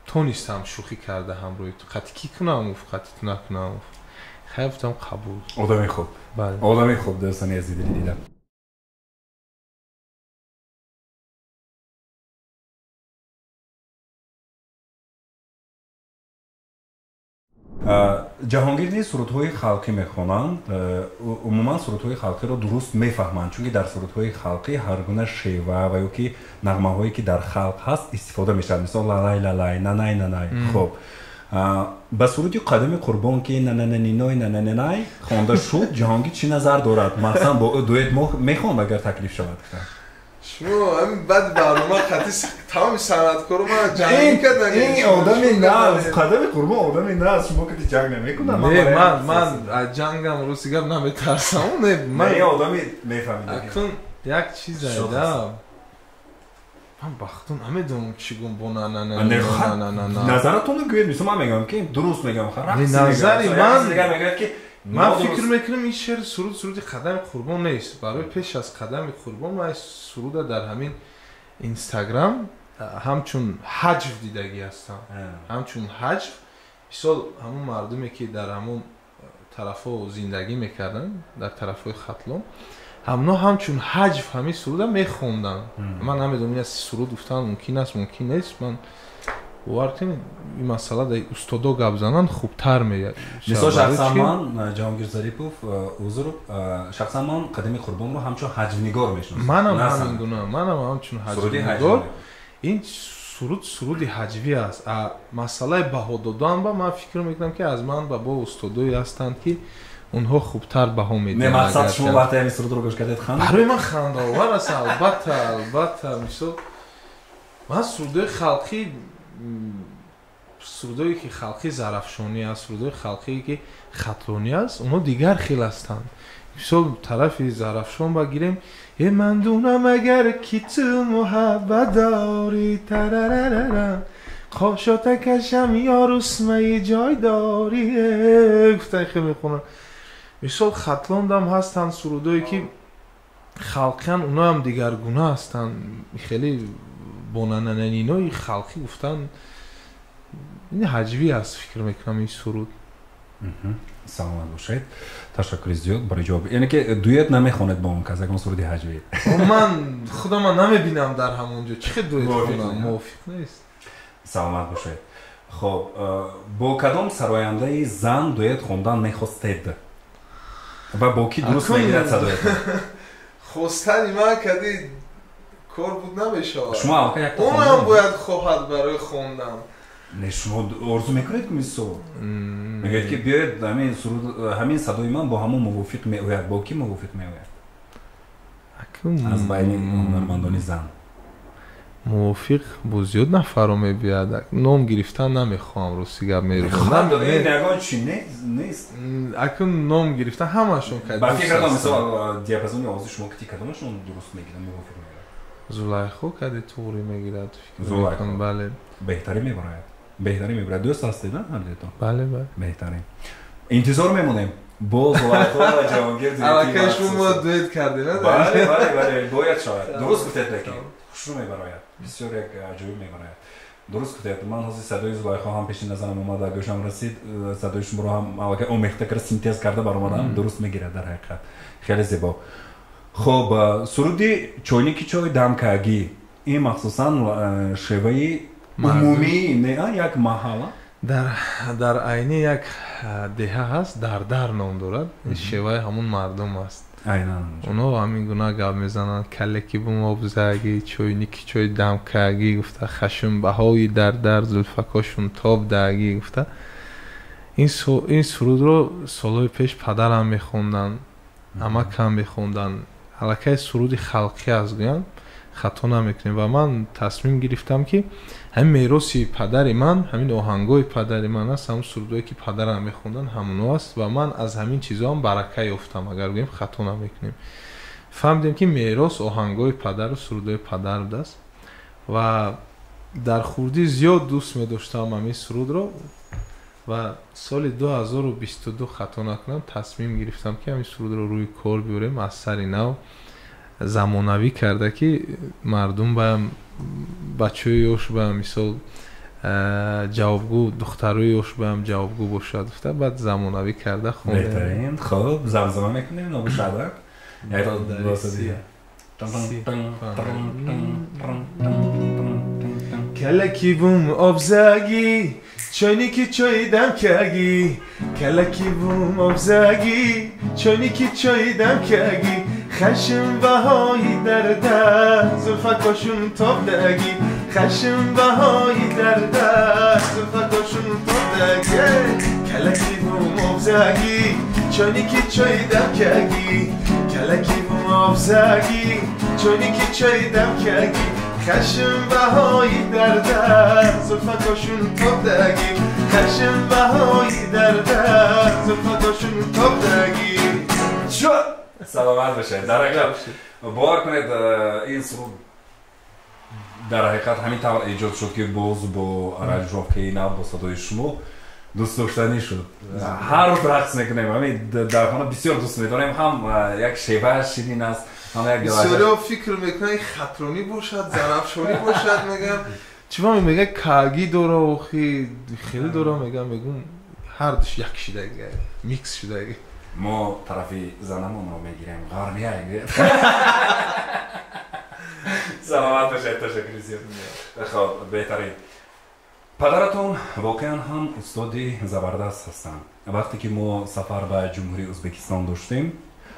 тонистам шӯхӣ карда ҳамроҳи ту. қатикӣ кунам? Гуфт қатиту накунам. хай гуфтам қабул. Одами хуб, одами хуб дӯстони азизи дидидам. ҷаҳонгир низ сурудҳои халқӣ мехонанд. умуман сурудҳои халқиро дуруст мефаҳманд, чунки дар сурудҳои халқӣ ҳар гуна шева ва ё ки нағмаҳое ки дар халқ ҳаст истифода мешавад. Мисол лалай лалай, нанай нанай. Хуб ба суруди қадами қурбон ки нананниной нананинай хонда шуд, ҷаҳонгир чӣ назар дорад? Махсан бо ӯ дуэт мехонд агар таклиф шавад? шумо ҳамин баъди барнома қатӣ тамоми санъаткоро ман ҷанг кардам. ин одами наст, қадами қурбон одами наст. шумо кати ҷанг намекунад? Ман аз ҷангам рости гап наметарсам. Ман одами мефаҳмидам. акун як чиз айда ман ба худам намедонам чӣ гум бо назаратонро гӯед. мисол ман мегӯям ки дуруст мегӯям. назари ман фикр мекунам ин шеър суруди қадами қурбон нест. барои пеш аз қадами қурбон ман суруда дар ҳамин Инстаграм ҳамчун ҳаҷв дидагӣ ҳастам. ҳамчун ҳаҷв мисол ҳамон мардуме ки дар ҳамон тарафҳо зиндагӣ мекарданд, дар тарафҳои хатлон, ҳамно ҳамчун ҳаҷв ҳамин суруда мехонданд. ман намедонам ин суруд гуфтан мумкин аст, мумкин нест. ман бовар кунед ин масъала дар устодо гап зананд хубтар меяд. мисол шахсан ман ҷаҳонгир зарипов узр шахсан ман қадами қурбонро ҳамчун ҳаҷвнигор мешиносам. манам ҳамин гуна, манам ҳамчун ҳаҷвнигор. ин суруди ҳаҷвӣ аст. масъалаи баҳо додан ба ман фикр мекунам ки аз ман ба бо устодое ҳастанд ки онҳо хубтар баҳо медиҳанд. мақсад шумо вақте ҳамин сурудро гӯш кардед ханд? барои ман хандаовар аст. албатта мисол ман сурудҳои халқӣ сурудое ки халқи зарафшонӣ аст, сурудои халқие ки хатлонӣ аст, онҳо дигар хел ҳастанд. мисол тарафи зарафшон ба гирем: «Э ман дунам агар ки ту муҳаббат дорӣ, тарарарара, қошота кашам ё русмаи ҷой дорӣ». гуфтан хел мехонанд. мисол хатлондам ҳастанд сурудое ки халқиян, онҳо ҳам дигаргуна ҳастанд. хеле бо нананинои халқӣ гуфтан ин ҳаҷвӣ аст, фикр мекунам ин суруд. саломат бошед. ташаккури зиёд барои ҷавоб. яъне ки дуэт намехонед бо он кас, ягон суруди ҳаҷвӣ. ман худам намебинам дар ҳамонҷо чӣ хел дуэт хонам, мувофиқ нест. саломат бошед. хоб, бо кадом сарояндаи зан дуэт хондан мехостед ва бо ки дуруст мегирад садоят? хостани ман кади кор буд намешавад. шумо аллакай як онам бояд хоҳад барои хондан. не шумо орзу мекунед ки мисол мегӯед ки биёед ҳамин садои ман бо ҳамон мувофиқ меояд. бо ки мувофиқ меояд аз байни ҳунармандони зан? мувофиқ бо зиёд нафаро мебиёяд. ном гирифтан намехоҳам, рости гап мерӯям. ягон чӣ нест. акун ном гирифтан ҳамашон кад. ба фикратон мисол диапазони овози шумо ки кадомашон дуруст мегирад, мувофиқ мегирад? зулайхо кади туғри мегирад. зулайхо бале. беҳтарин мебарояд. беҳтарин мебарад. дӯст ҳастед ҳардуетон? бале бале. беҳтарин. интизор мемонем бо зулайхо ва ҷавонгир дуэти. аллакай шумо дуэт кардед? бале бале бале бояд шавад. дуруст гуфтед. лекин хушрӯ мебарояд. бисёр як аҷоиб мебарояд. дуруст гуфтед. ман ҳозир садои зулайхо ҳам пеши назарам омад, ва гӯшам расид. садои шуморо ҳам аллакай омехта карда синтез карда баромадам. дуруст мегирад дар ҳақиқат. хеле зебо. хоб, суруди чойники чой дамкагӣ ин махсусан шеваи умумӣ не як маҳалла? дар айни як деҳа ҳаст, дардар ном дорад. шеваи ҳамон мардум аст. айнан онҳо ҳамин гуна гап мезананд: калеки бумобзагӣ, чойники чой дамкагӣ гуфта, хашмбаҳои дардар, зулфакошун тоб дагӣ гуфта. ин сурудро солҳои пеш падарам мехонданд, амакам мехонданд. аллакай суруди халқӣ аст гӯянд, хато намекунем. ва ман тасмим гирифтам ки ҳамин мероси падари ман, ҳамин оҳангои падари ман аст, ҳамон сурудое ки падарам мехонданд ҳамоно аст. ва ман аз ҳамин чизоам барака ёфтам. агар гӯем хато намекунем. фаҳмидем ки мерос оҳангои падару сурудои падар будааст. ва дар хурдӣ зиёд дӯст медоштам ҳамин сурудро. ва соли 2022 хато накунам тасмим гирифтам ки ҳамин сурудро рӯи кор биёрем, аз сари нав замонавӣ карда ки мардум ба бачаи ёш ба мисол ҷавобгӯ, духтарои ёш ба ҳам ҷавобгӯ бошад гуфта, баъд замонавӣ карда хонда. беҳтарин. хоб, замзама мекунем нобу шадак. калеки бум обзагӣ, чойники чои дамкагӣ, калеки бум обзагӣ, чойники чои дамкагӣ, хашмбаҳои дардар, зулфакошун тобдагӣ, хашмбаҳои дардар, зулфакошун тобдагӣ, калеки бум обзагӣ, чойники чои дамкагӣ, калеки бум обзагӣ, чойники чои дамкагӣ, خشمبه‌های در در زلفکاشون تابدگی خشمبه‌های در در زلفکاشون تابدگی شد سلامت باشید. در حقیقت باور کنید این سرود در حقیقت همین طور ایجاد شد که باز با ارنج‌های نو با صدای شما دوست داشتنی شد. هر روز رقص میکنیم. همین در خانه بسیار دوست می‌داریم. هم یک شیوه شیرین است. بسیاری فکر میکنن خطرانی باشد، زرفشانی باشد. میگم چیوام میگه کاگی داره و خیلی داره. میگم هر دوش یک شدگی میکس شدگی. ما طرفی زنمون رو میگیریم غرمی هایی. سلامت باشید. تشکر زیاد. خب بهترین. پدرتون واقعا هم استادی زبردست هستند. وقتی که ما سفر به جمهوری ازبکستان داشتیم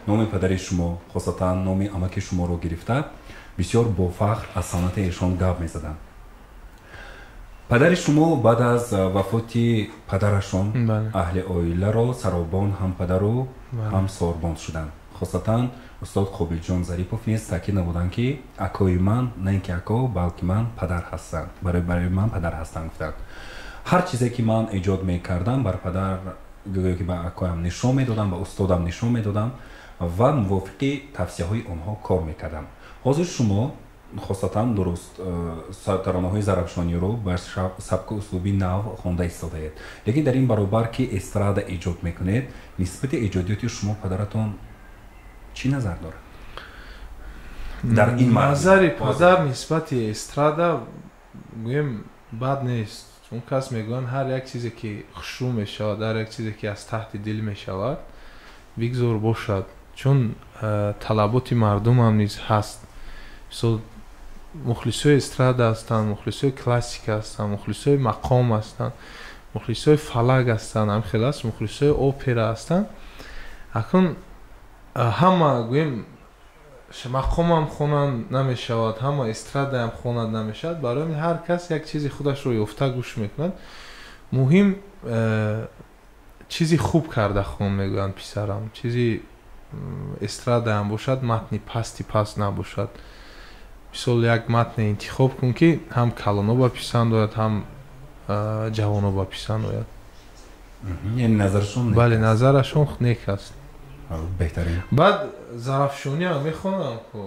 نام پدری شما خاصتا نام امک شما رو گرفته بسیار با فخر از سنت ایشان گپ می‌زدند. پدر شما بعد از وفات پدرشان اهل عائله را سرابان هم پدر و هم ساربان شدند. خاصتا استاد خوبی جان ظریفوف نیز تاکید نمودند که اکای من نه اینکه اکا بلکه من پدر هستند. برای من پدر هستند گفتند. هر چیزی که من ایجاد میکردم بر پدر گویا که به اکایم نشون میدادم، به استادم نشون میدادم و موافق توصیه های اونها کار میکردم. حاضر شما خاصتا درست ترانه های زرافشانی رو بر سبک اسلوبی نو خوانده ایستاده اید، لیکن در این برابر که استرادا ایجاد میکنید نسبت ایجادیات شما پدرتون چی نظر داره؟ در این نظر پدر نسبت استرادا گویم بد نیست، چون کس میگن هر یک چیزی که خشوع میشود، هر یک چیزی که از تحت دل میشود بگذار باشد، چون طلبات مردم هم نیز هست. مثلا مخلصای استرادا هستند، مخلصای کلاسیک هستند، مخلصای مقام هستند، مخلصای فلک هستند، هم خلاص مخلصای اپرا هستند. اکنون همه گویم مقام هم خوانند نمیشود، همه استرادا هم خوانند نمیشود. برای هر کس یک چیزی خودش رو یافته گوش میکند. مهم چیزی خوب کرده خون میگوین پسرم، چیزی استرادا هم باشد، متنی پستی پست نباشد. مثال یک متن انتخاب کن که هم کلانو با پسند آید، هم جوانو با پسند آید. یعنی نظرشون نیک؟ بله نظرشون نیک است. بهترین. بعد زرافشانی هم میخونم که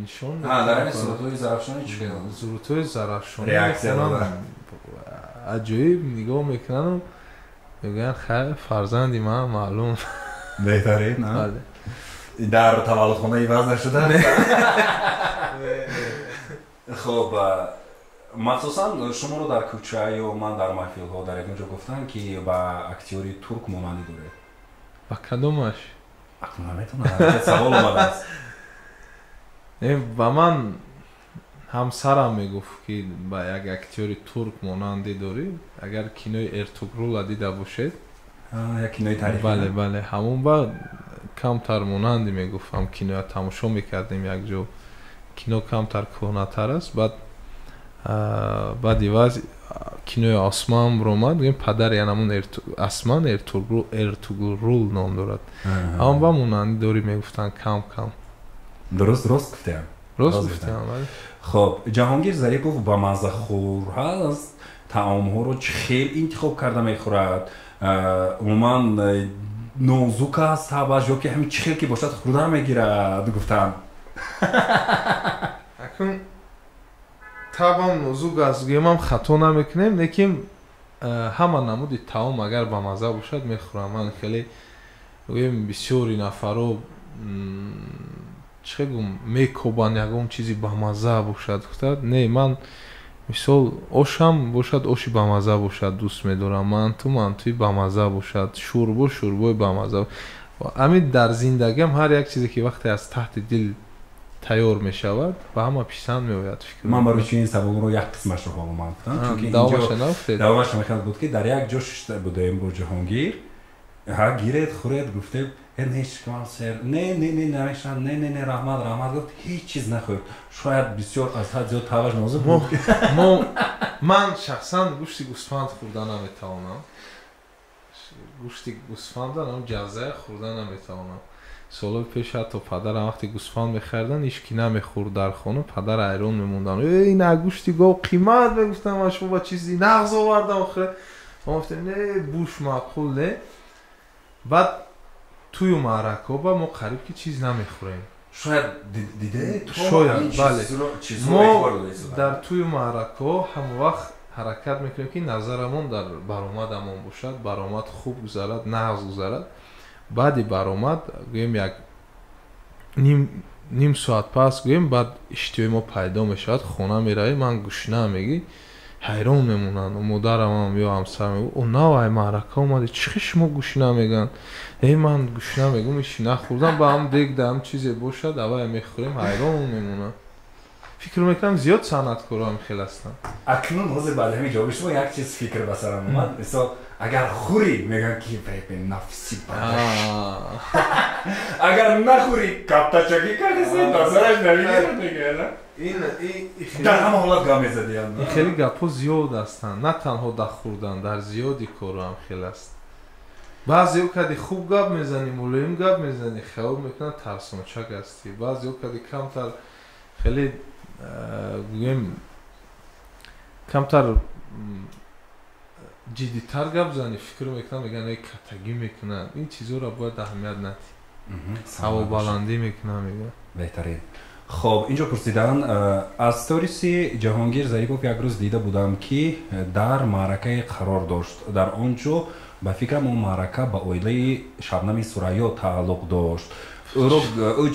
نشون در این صورتوی زرافشانی چی کنم؟ صورتوی زرافشانی ریاکسیون میخونم عجایب نگاه میکنم، میگن خیلی فرزندی من معلوم. بهترین نه؟ بله. در تولد خونه ایواز نشده؟ خب مخصوصا شما رو در کوچه یا من در محفل ها در اینجا گفتن که با اکتیوری ترک مانندی داره. با کدومش؟ اکنون نمیتونم سوال اومده است. با من همسرم میگفت که با یک اکتیوری ترک مانندی داری، اگر کینوی ارتوگرول دیده باشید. یک کینوی تاریخی؟ بله بله همون با کمتر مانندی میگفت. هم کینو تماشا میکردیم یک جو، کینو کمتر کهنه‌تر است. بعد دیواز کینوی آسمان برآمد، میگم پدر یعنی همون آسمان ارتوگرول نام دارد. اما با مانندی داری میگفتن کم کم. درست گفتم. درست گفتم. خب جهانگیر ظریف گفت با مزه خور هست، طعام ها رو خیلی انتخاب کرده میخورد، عموما نازک است طبعش یا که همین چخیل که باشد خورده میگیرد گفتن. اکنون طبعا نازک است گویم هم خطا نمیکنیم، لیکن همه نمودی طعام اگر با مزه باشد میخورم. من خیلی گویم بسیاری نفرو چه گویم میکوبان یکم چیزی با مزه باشد گفتد. نه من مثال آشم باشد آشی با مزه باشد دوست میدارم، منتوی با مزه باشد، شوربای با مزه. همین در زندگیم هر یک چیزی که وقتی از تحت دل تیار میشود و همه پسند میآید. فکر من برای چی این سبب رو یک قسمش رو با من گفتم، چون که دعواش میخواد بود که در یک جاش بودیم با جهانگیر ها گیرد خورد گفته هیچ کمان سر نه رحمت گفت هیچ چیز نخورد، شاید بسیار از حد زیاد طعمش نازک بود. من شخصا گوشت گوسفند خوردن نمیتوانم، گوشت گوسفند هم جزه خوردن نمیتوانم. سال پیش حتی پدرم وقتی گوسفند می‌خریدن هیچ کی نمیخورد در خانه، پدر حیران میموندن این گوشتی گاو قیمت میگفتم شما با چیزی نغز آوردم آخر. ما گفتیم نه بوش معقول نه. بعد توی معرکه با ما قریب که چیز نمیخوریم. شاید دیده شاید بله ما در توی معرکه هم وقت حرکت میکنیم که نظرمون در برآمدمون باشد، برآمد خوب گذرد نغز گذرد. بعدی برآمد گویم یک نیم ساعت پس گویم بعد اشتیای ما پیدا میشد، خونه میروی من گوشنه میگی حیران میمونن و مادرم هم یا همسرم میگو او نه معرکه اومده چی شما گوشنه میگن؟ من گوشنه میگم ایشی نخوردم با هم دیگه هم چیزی باشد اول میخوریم حیران میمونن. فکر میکنم زیاد صنعتکارا هم خیلی هستن. اکنون موضوع بعد همین جواب شما یک چیز فکر به سرم اومد، مثلا اگر خوری میگن که به نفسی برداشت، اگر نخوری کپتا چکی کردی دسترش نمیگیره دیگه. این در همه حالت گام میزدی. این خیلی گپا زیاد هستن، نه تنها در خوردن در زیادی کارا هم خیلی است. بعضی اوقات خوب گپ میزنی ملایم گپ میزنی خیال میکنن ترسناک هستی، بعضی اوقات کمتر خیلی گویم کمتر ҷиддитар гап зани фикр мекунам, меган катагӣ мекунад, ин чизоро бояд аҳамият надиҳ. ҳавобаландӣ мекунам мегӯяд. беҳтарин. хоб инҷо пурсидан аз сториси ҷаҳонгир Зарипов як рӯз дида будам ки дар маъракае қарор дошт. дар он ҷо ба фикрам он маърака ба оилаи Шабнами Сурайё тааллуқ дошт. ӯ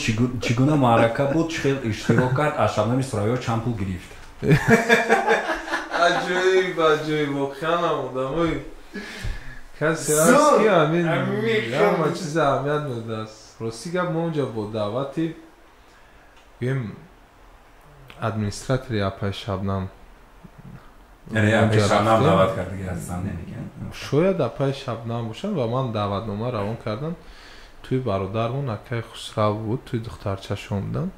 чӣ гуна маърака буд, чӣ хел иштирок кард, аз Шабнами Сурайё чанд пул гирифт? аҷоиб аҷоиб, воқеан ҳам одамои касе ҳаст ки ҳамин ҳама чиз аҳамият медодаст. рости гап мо онҷа бо даъвати гӯем администратори Апаи Шабнам, яъне Апаи Шабнам даъват кардагӣ ҳастан намегӯяд? шояд Апаи Шабнам бошанд ва ман даъватнома равон кардам. توی برادرمون اکای خسرو بود، توی دخترچه‌شون بودن.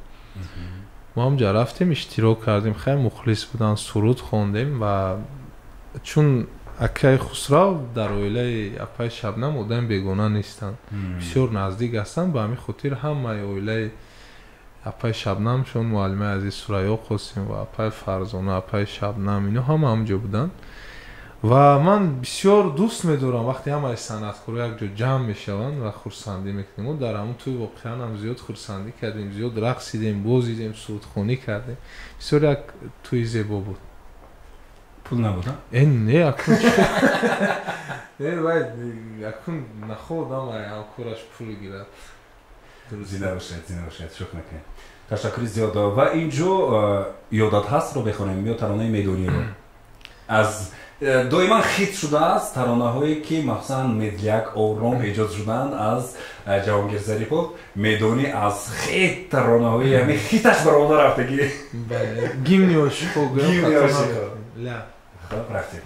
ما هم جا رفتیم اشتراک کردیم، خیلی مخلص بودن، سرود خوندیم و چون اکای خسرو در اویله اپای شبنم آدم بیگانه نیستن، بسیار نزدیک هستن. به همین خاطر همه اویله اپای شبنم شون معلمه عزیز سوریا قاسم و اپای فرزانه، اپای شبنم اینا هم همونجا بودن و من بسیار دوست می‌دارم وقتی همه صنعتکارا یک جا جمع میشوند و خرسندی میکنیم. و در همون توی واقعا هم زیاد خرسندی کردیم، زیاد رقصیدیم، بازیدیم، سرودخوانی کردیم. بسیار یک توی زیبا بود. پول نبودن؟ این نه اکنون نه باید اکنون نخوردم همکارش پول گیرد. زنده باشد، زنده باشد، شکر نکنیم. تشکر زیاد. و اینجا یادت هست رو بخونیم یا ترانه میدونی رو؟ از دویما خیت شده است ترانه هایی که مخصوصا مدلیک آرام ایجاد شدن از جهانگیر ظریفوف. میدونی از خیت ترانه هایی همین خیتش برآمده رفتگی؟ بله گیمنی عاشقو گیمنی عاشقو لا خب رفتیم.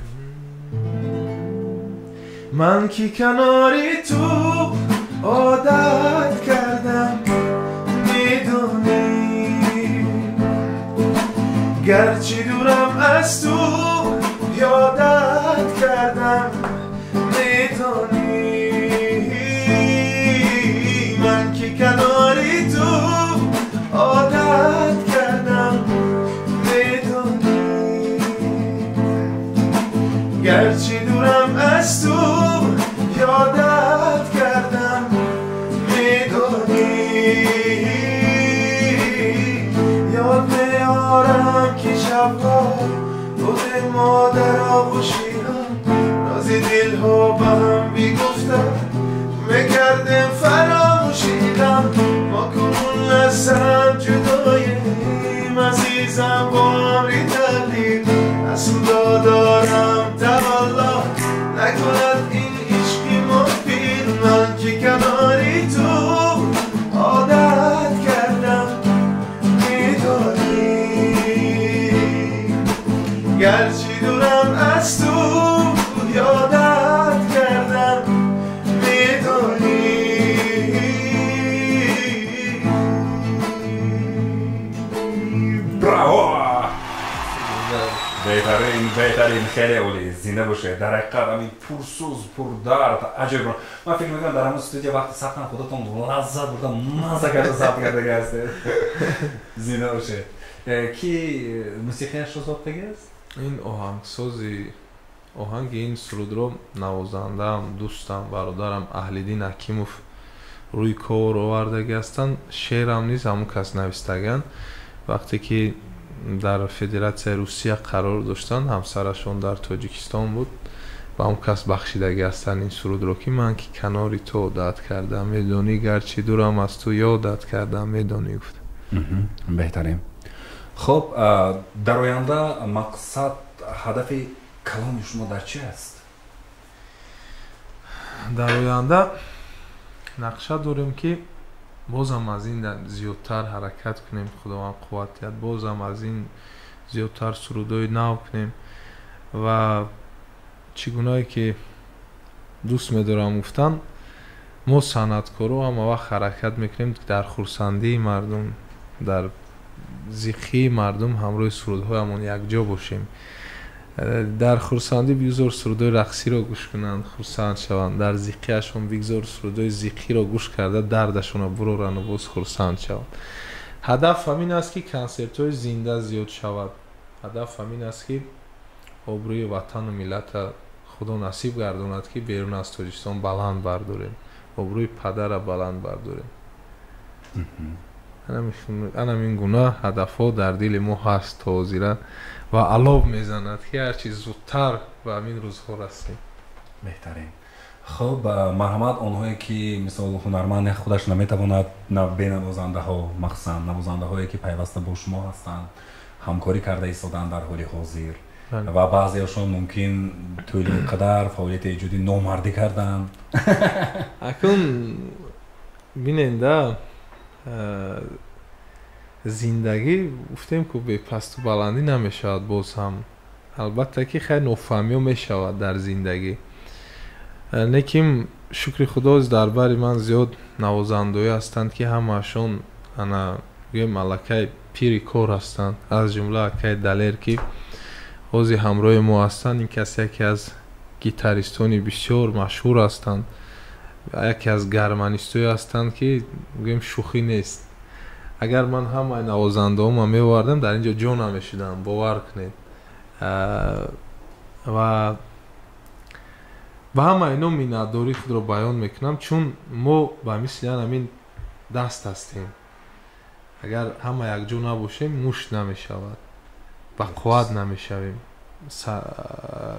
من که کناری تو عادت کردم میدونی، گرچه دورم از تو یادت کردم میدونی. من که کناری تو عادت کردم میدونی، گرچه دورم از تو یادت کردم میدونی. یاد میارم که شب‌ها بود مادر آغوشی‌ها، رازی دل‌ها با هم بیگفتن میکردیم فراموشیدم. ما کنون از هم جداییم عزیزم، با امری دلیل اصلا دارم تولا نکند این عشقی مفید. من که کناری تو عادت کردم میدانی، گرچه دورم از تو یادت کردم میدانی. براو! بهترین خیلی اولی زنده باشه. در حقیقت همین پرسوز پردرد عجیب. من فکر میکنم در همون استودیو وقتی ثبت خودتون لذت بردم، مزه کرده ثبت کرده هسته. زنده باشه. کی موسیقیش رو ساختگی است؟ این آهنگسازی آهنگ این سرود رو نوازندم دوستم برادرم اهلیدین حکیموف روی کار آوردگی هستن. شعرم نیست، همون کس نویستگن. وقتی که در فدراسیون روسیه قرار داشتن همسرشون در تاجیکستان بود و اون کس بخشیدگی هستن این سرود رو که من که کناری تو عادت کردم میدونی، گرچه دورم از تو یادت کردم میدونی گفت. بهترین. خب در آینده مقصد هدف کلام شما در چی است؟ در آینده نقشه داریم که بازم از این زیادتر حرکت کنیم، خداوند قوت دهد، بازم از این زیادتر سرودای نو کنیم و چگونه‌ای که دوست می‌دارم گفتن ما صنعتکارا هم وقت حرکت میکنیم در خرسندی مردم، در زیخی مردم همراه سرودهایمون یک جا باشیم. در خرسندی بگذار سرودهای رقصی را گوش کنند خرسند شوند، در زیخیشون بگذار سرودهای زیخی را گوش کرده دردشون را برورن و باز خرسند شوند. هدف همین است که کنسرت های زنده زیاد شود. هدف همین است که آبروی وطن و ملت خدا نصیب گرداند که بیرون از تاجیکستان بلند برداریم، ابروی پدر بلند برداریم. این گناه هدفها در دل ما هست تا حاضرا و علاب میزند که هرچی زودتر به همین روزها رسیم. بهترین. خب مرحمت آنهایی که مثال هنرمند خودش نمیتواند بنوازنده ها مخصوصا نوازنده هایی که پیوسته با شما هستند همکاری کرده ایستادن در حال حاضر و بعضی هاشون ممکن طول قدر فعالیت ایجادی نامردی کردن. اکنون بیننده زندگی گفتیم که به پست و بلندی نمیشود، باز هم البته که خیلی نفهمی میشود در زندگی. لیکن شکر خدا در بر من زیاد نوازنده‌ای هستند که همه‌شون انا ملکه پیری کار هستند، از جمله اکای دلیر که حاضی همراه ما هستند. این کسی که از گیتاریستانی بسیار مشهور هستند، یکی از گرمانیستایی هستند که گویم شوخی نیست. اگر من همه نوازنده‌ام می‌آوردم در اینجا جا نمی‌شدم، باور کنید. و با همه اینا میnnتداری خود را بیان میکنم، چون ما به مثل همین دست هستیم. اگر همه یک جو نباشیم مشت نمیشود، با قوت نمیشویم.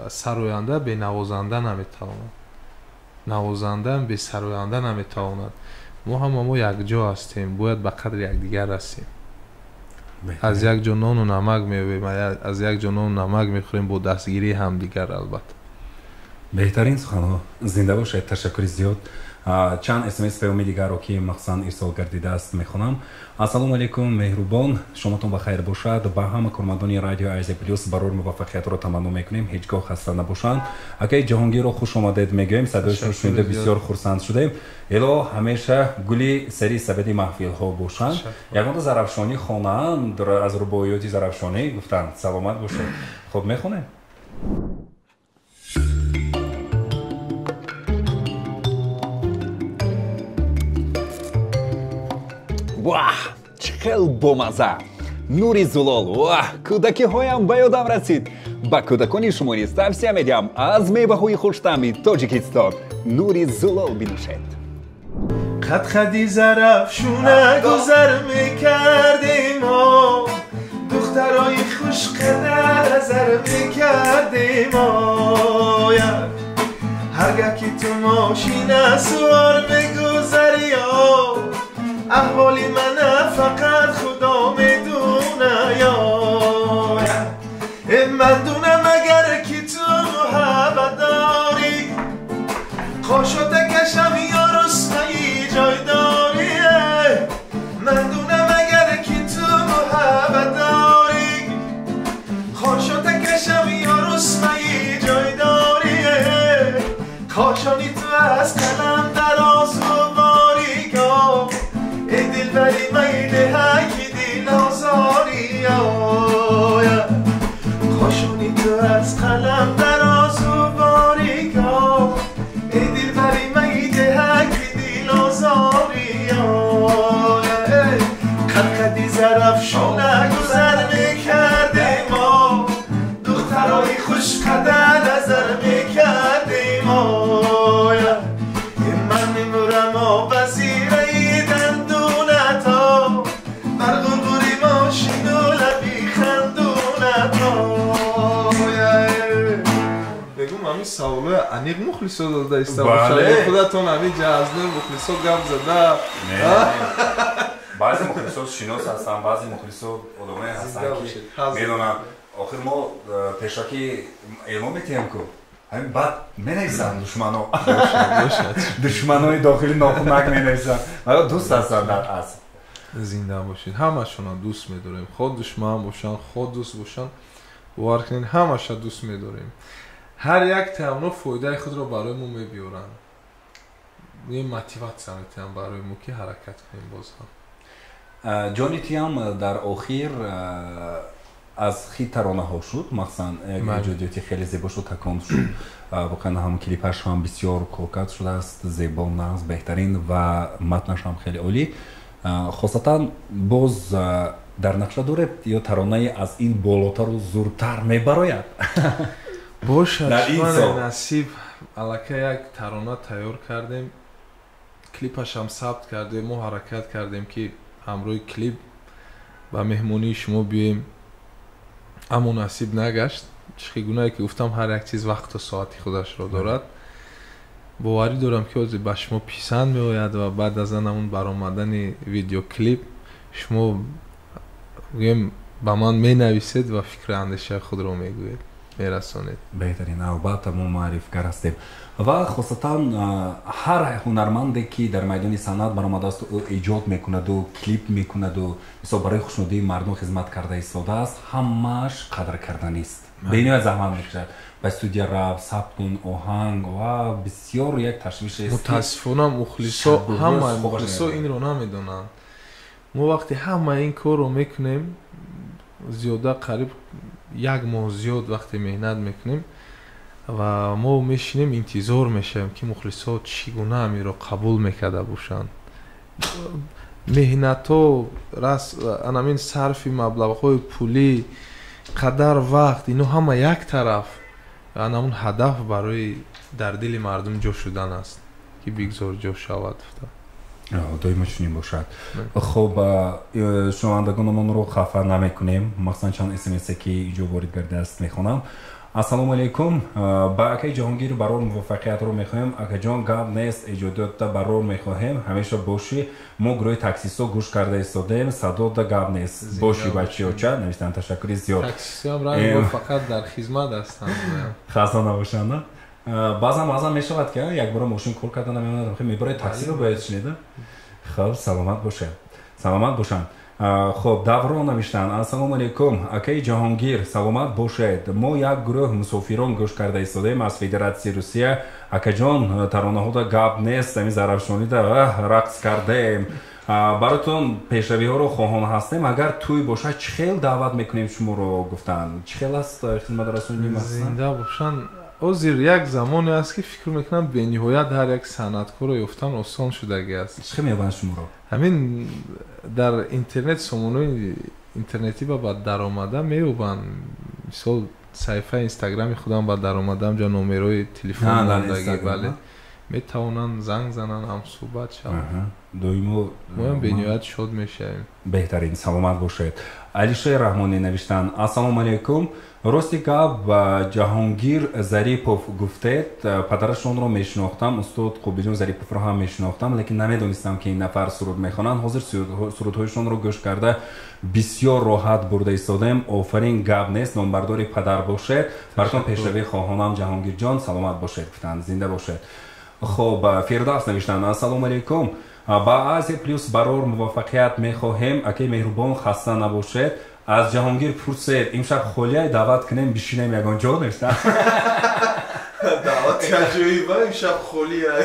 سراینده به نوازنده نمیتواند، نوازنده هم به سراینده نمیتواند. ما یک جا هستیم، باید به قدر یکدیگر رسیم. از یک جا نان و نمک میویم، از یک جا نان و نمک میخوریم با دستگیری همدیگر. البته بهترین سخنها. زنده باشید. تشکر زیاد. چند اسمس پیامی دیگر رو که مخصوصا ارسال گردیده است میخونم. السلام علیکم مهربان، شماتون بخیر باشد. به همه کارمندان رادیو آیزی پلیوس برای موفقیت رو تمنا میکنیم، هیچگاه خسته نباشند. اگه جهانگیر رو خوش آمدید میگیم، صدایش رو شنیده بسیار خرسند شدیم. الا همیشه گلی سری سبد محفل ها باشند. یگان زرافشانی خوانند از رباعیات زرافشانی گفتن سلامت باشید. خب میخونیم. واه، چه خیلی بامزه. نوری زلال. واه، کودکی هایم به یادم رسید. با کودکانی شما نیز توصیه میدم از میوه‌های خوش‌طعم تاجیکستان نوری زلال بنوشید. خدی زرافشونه گذر میکردیم ها، دخترای خوش قدر نظر میکردیم ها. هرگاه که تو ماشین سوار میگذری ها، احوالی من فقط خدا میدونه. یا من دونم اگر که تو محبت داری، خوشو تکشم یا رسمایی جای داری. من دونم اگر که تو محبت داری، خوشو تکشم یا رسمایی جای داری. کاشانی تو از قلم دراز و باریگاه، ای دل بری میده هکی دل آزاری. کاشانی تو از قلم دراز و باریگاه، ای دل بری میده هکی دل آزاری. قدقدی زرافشونه گذر میکردیم ما، دخترای خوش قدر نظر میکردیم ما. من میمورم و وزیره دندونتا، مرغوری ماشین و لبی خندونتا. بگم همین سوالای عمیق مخلصا داده ایسته باشه. خودتون همین جهازنه مخلصا گم زده. بعضی مخلصا شناس هستن، بعضی مخلصا علمای هستن که میدونم. آخر ما پیشاکی علم میتیم که همین بعد مینویسن دشمنای داخلی ناخونک مینویسن. مگر دوست هستن در اصل. زنده باشید. همشون دوست میداریم، خود دشمن باشن خود دوست باشن، باور کنین همش دوست میداریم. هر یک تمنا فایده خود رو برای ما میبیارن، یه موتیواسیون هم برای ما که حرکت کنیم. باز هم جانیتی هم در آخر از خیلی ترانه ها شد، مخصوصا ایجادیاتی خیلی زیبا شد، تکان شد. واقعا هم کلیپش هم بسیار کوکت شده است، زیبا، ناز، بهترین و متنش هم خیلی عالی. خاصتا باز در نقشه داره یا ترانه از این بالاتر و زورتر میبراید. бошад дар ин сол насиб аллакай як тарона тайёр кардем, клипашам сабт кардем, мо ҳаракат кардем ки ҳамроҳи клип ба меҳмонии шумо биёем, аммо насиб нагашт. чӣ гунаҳе ки гуфтам ҳар як чиз вақту соати худашро дорад. боварӣ дорам ки ҳозир ба шумо писанд меояд ва баъд аз ан баромадани видеоклип шумо гӯем ба ман менависед ва фикри андешаи худро мегӯед, мерасонед. беҳтарин, албатта мо муаррифгар ҳастем ва хосатан ҳар ҳунарманде ки дар майдони санъат баромадааст, ӯ эҷод мекунаду клип мекунаду мисол барои хушнудии мардум хизмат карда истодааст, ҳамааш қадр карданист. бениҳоят заҳмат мекашад. ба студия рафт, сабт кун, оҳанг ва бисёр як ташвишест. мутаассифона ҳамаи мухлисо инро намедонанд. мо вақте ҳама ин корро мекунем, зиёда қариб як моҳ зиёд вақте меҳнат мекунем ва мо мешинем интизор мешавем ки мухлисо чӣ гуна амиро қабул мекарда бошанд. меҳнатҳо анамин сарфи маблағҳои пулӣ, қадар вақт, ино ҳама як тараф, анамун ҳадаф барои дар дили мардум ҷо шудан аст ки бигзор ҷо шавад. доимо чунин бошад. хуб, шунавандагонамонро хафа намекунем, махсусан чанд смс ки иҷо ворид гардидааст мехонам. ассалому алайкум, ба акаи ҷаҳонгир барор муваффақиятро мехоҳем. акаҷон гап нест, эҷодиёта барор мехоҳем, ҳамеша бошӣ. мо гурӯҳи таксистҳо гӯш карда истодем, садода гап нест. бошӣ бачиёча навиштан. ташаккури зиёд. таксистиам ранго фақат дар хизмат ҳастанд. хаста набошанд. баъзан мешавад ки як бора мошин кор карда намеонад, мебаред таксиро бояд шинеда. хуб, саломат бошед. саломат бошанд. خب давро навиштанд. ассалому алайкум, акаи ҷаҳонгир саломат бошед. мо як гурӯҳ мусофирон гӯш карда истодем аз федератсияи Русия. акаҷон таронаҳода гап нест, ами зарафшонида рақс кардем. баротон пешравиҳоро хоҳон ҳастем. агар тӯй бошад чӣ хел даъват мекунем шуморо гуфтанд. чӣ хел аст хизматрасонии масъала? зинда бошанд. ҳозир як замоне аст ки фикр мекунам бениҳоят ҳар як санъаткорро ёфтан осон шудагӣ аст. чӣ меёбанд шуморо? ҳамин дар интернет сомонаҳои интернетӣ ба даромада меёбанд. мисол саҳифаи инстаграми худам ба даромадам ҷа номерои телефон мондагӣ, бале метавонанд занг зананд, ҳамсӯҳбат шаванд. доимо моам бениҳоят шод мешавем. беҳтарин, саломат бошед. алишер раҳмонӣ навиштанд. ассалому алайкум, рости гап ба ҷаҳонгир зарипов гуфтед. падарашонро мешинохтам, устод қубилҷон зариповро ҳам мешинохтам, лекин намедонистам ки ин нафар суруд мехонанд. ҳозир сурудҳоишонро гӯш карда бисёр роҳат бурда истодем. офарин, гап нест, номбардори падар бошед. баратон пешравӣ хоҳонам ҷаҳонгирҷон, саломат бошед гуфтанд. зинда бошед. хуб, фирдавс навиштанд. ассалому алайкум, ба Азия плюс барор муваффақият мехоҳем. акаи меҳрубон хаста набошед. аз ҷаҳонгир пурсед имшаб холияй даъват кунем бишинем ягон ҷо нешта. даъвати аҷоиба имшаб холияй.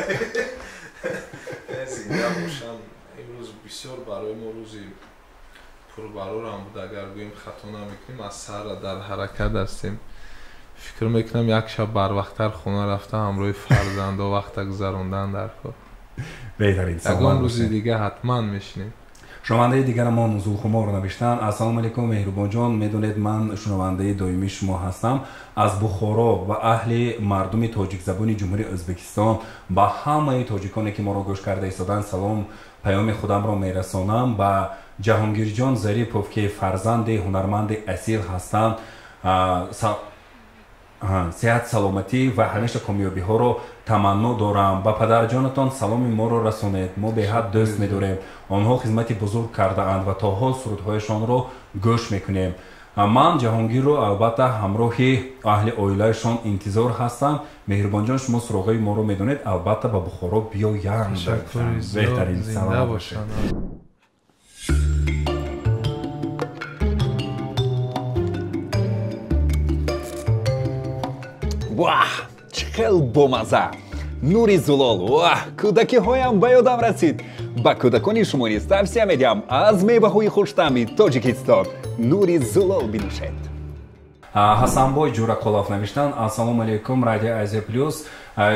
зинда бошам. имрӯз бисёр барои мо рӯзи пурбарорам буд. агар гӯем хато намекунем, аз сар дар ҳаракат ҳастем. фикр мекунам як шаб барвақттар хона рафта ҳамроҳи фарзандо вақта гузарондан дар кор. беҳтарин, ягон рӯзи дига ҳатман мешинем. шунавандаи дигарамон зулхумор навиштанд. ассалому алайкум меҳрубонҷон, медонед ман шунавандаи доимии шумо ҳастам. аз бухоро ва аҳли мардуми тоҷикзабони ҷумҳурии Ӯзбекистон ба ҳамаи тоҷиконе ки моро гӯш карда истоданд салом паёми худамро мерасонам. ба ҷаҳонгирҷон Зарипов ки фарзанди ҳунарманди асил ҳастанд, сеҳат саломатӣ ва ҳамеша комёбиҳоро таманно дорам. ба падарҷонатон саломи моро расонед. мо беҳад дӯст медорем. онҳо хизмати бузург кардаанд ва то ҳол сурудҳояшонро гӯш мекунем. ман ҷаҳонгирро албатта ҳамроҳи аҳли оилаашон интизор ҳастам. меҳрубонҷон шумо суроғаи моро медонед, албатта ба Бухоро биёянд. беҳтарин, саломат бошед. ваҳ, чӣ хел бомаза! нури зулол, ваҳ, кӯдакиҳоям ба ёдам расид. ба кӯдакони шумо низ тавсия медиҳам аз меваҳои хуштаъми Тоҷикистон нури зулол бинӯшед. ҳасанбой ҷурақолов навиштанд. ассалому алайкум, радио Азия плюс.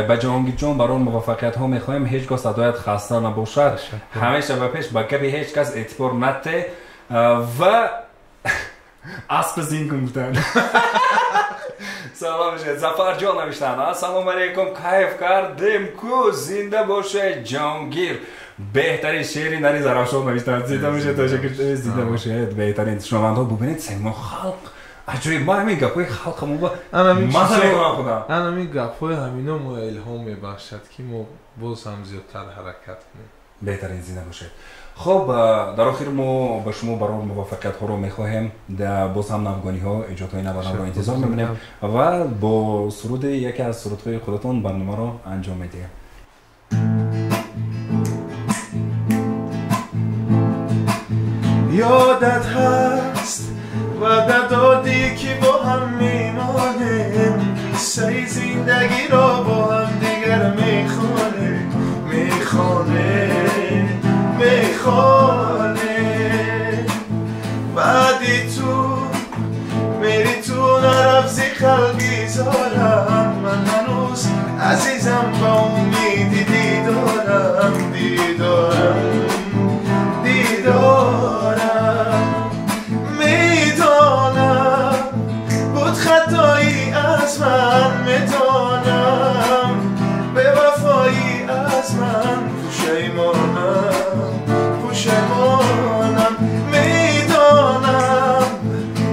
ба ҷаҳонгирҷон барор муваффақиятҳо мехоҳем. ҳеҷ гоҳ садоят хаста набошад. ҳамеша ба пеш ба габи ҳеҷ кас эътибор нате ва аспи зин кун гуфтанд. салом бошед. Зафарҷон навиштанд. Ассалому алайкум, кайф кардем ку, зинда бошед ҷонгир. беҳтарин шеъри Нари Зарафшон навиштанд. Зинда бошед тошакир, зинда бошед. беҳтарин шунавандҳо бубинед саймо халқ аҷоиб. ма ҳамин гапҳои халқамон маза мекунам худам. ҳамин гапҳои ҳамино мо илҳом мебахшад ки мо боз ҳам зиёдтар ҳаракат кунем. беҳтарин зинда бошед. хуб, дар охир мо ба шумо барор муваффақиятҳоро мехоҳем. боз ҳам навгониҳо, иҷодҳои наваранро интизор мебинем ва бо суруди яке аз сурудҳои худатон барномаро анҷом медиҳем. یادت هست وعده دادی که با هم میمانیم قصه زندگی را با هم دیگر میخوانه بعدی تو میری تو نرفزی قلبی زارم من هنوز عزیزم با امیدی دیدارم میدانم بود خطایی از من میدانم به وفایی از من پشیمانم میدانم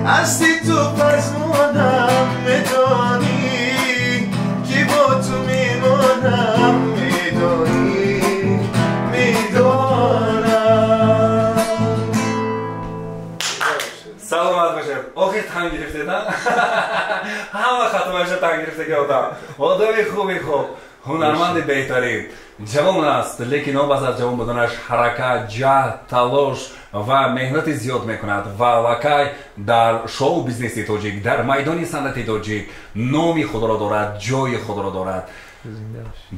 هستی تو پزمانم میدانی که با تو میمانم саломат бошед. охир тан гирифтед, ҳама хатмаша тан гирифтаги одам. одами хуби хуб, ҳунарманди беҳтарин. ҷавон аст, лекин он баъз аз ҷавон буданаш ҳаракат, ҷаҳд, талош ва меҳнати зиёд мекунад ва аллакай дар шоу бизнеси тоҷик, дар майдони санъати тоҷик номи худро дорад, ҷои худро дорад.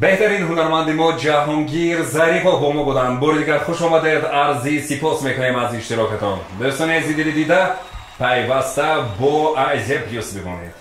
беҳтарин ҳунарманди мо ҷаҳонгир Зарипов бо мо буданд. бори дигар хуш омадед, арзи сипос мекунем аз иштирокатон. дӯстони азизи дида пайваста бо Азия Плюс бимонед.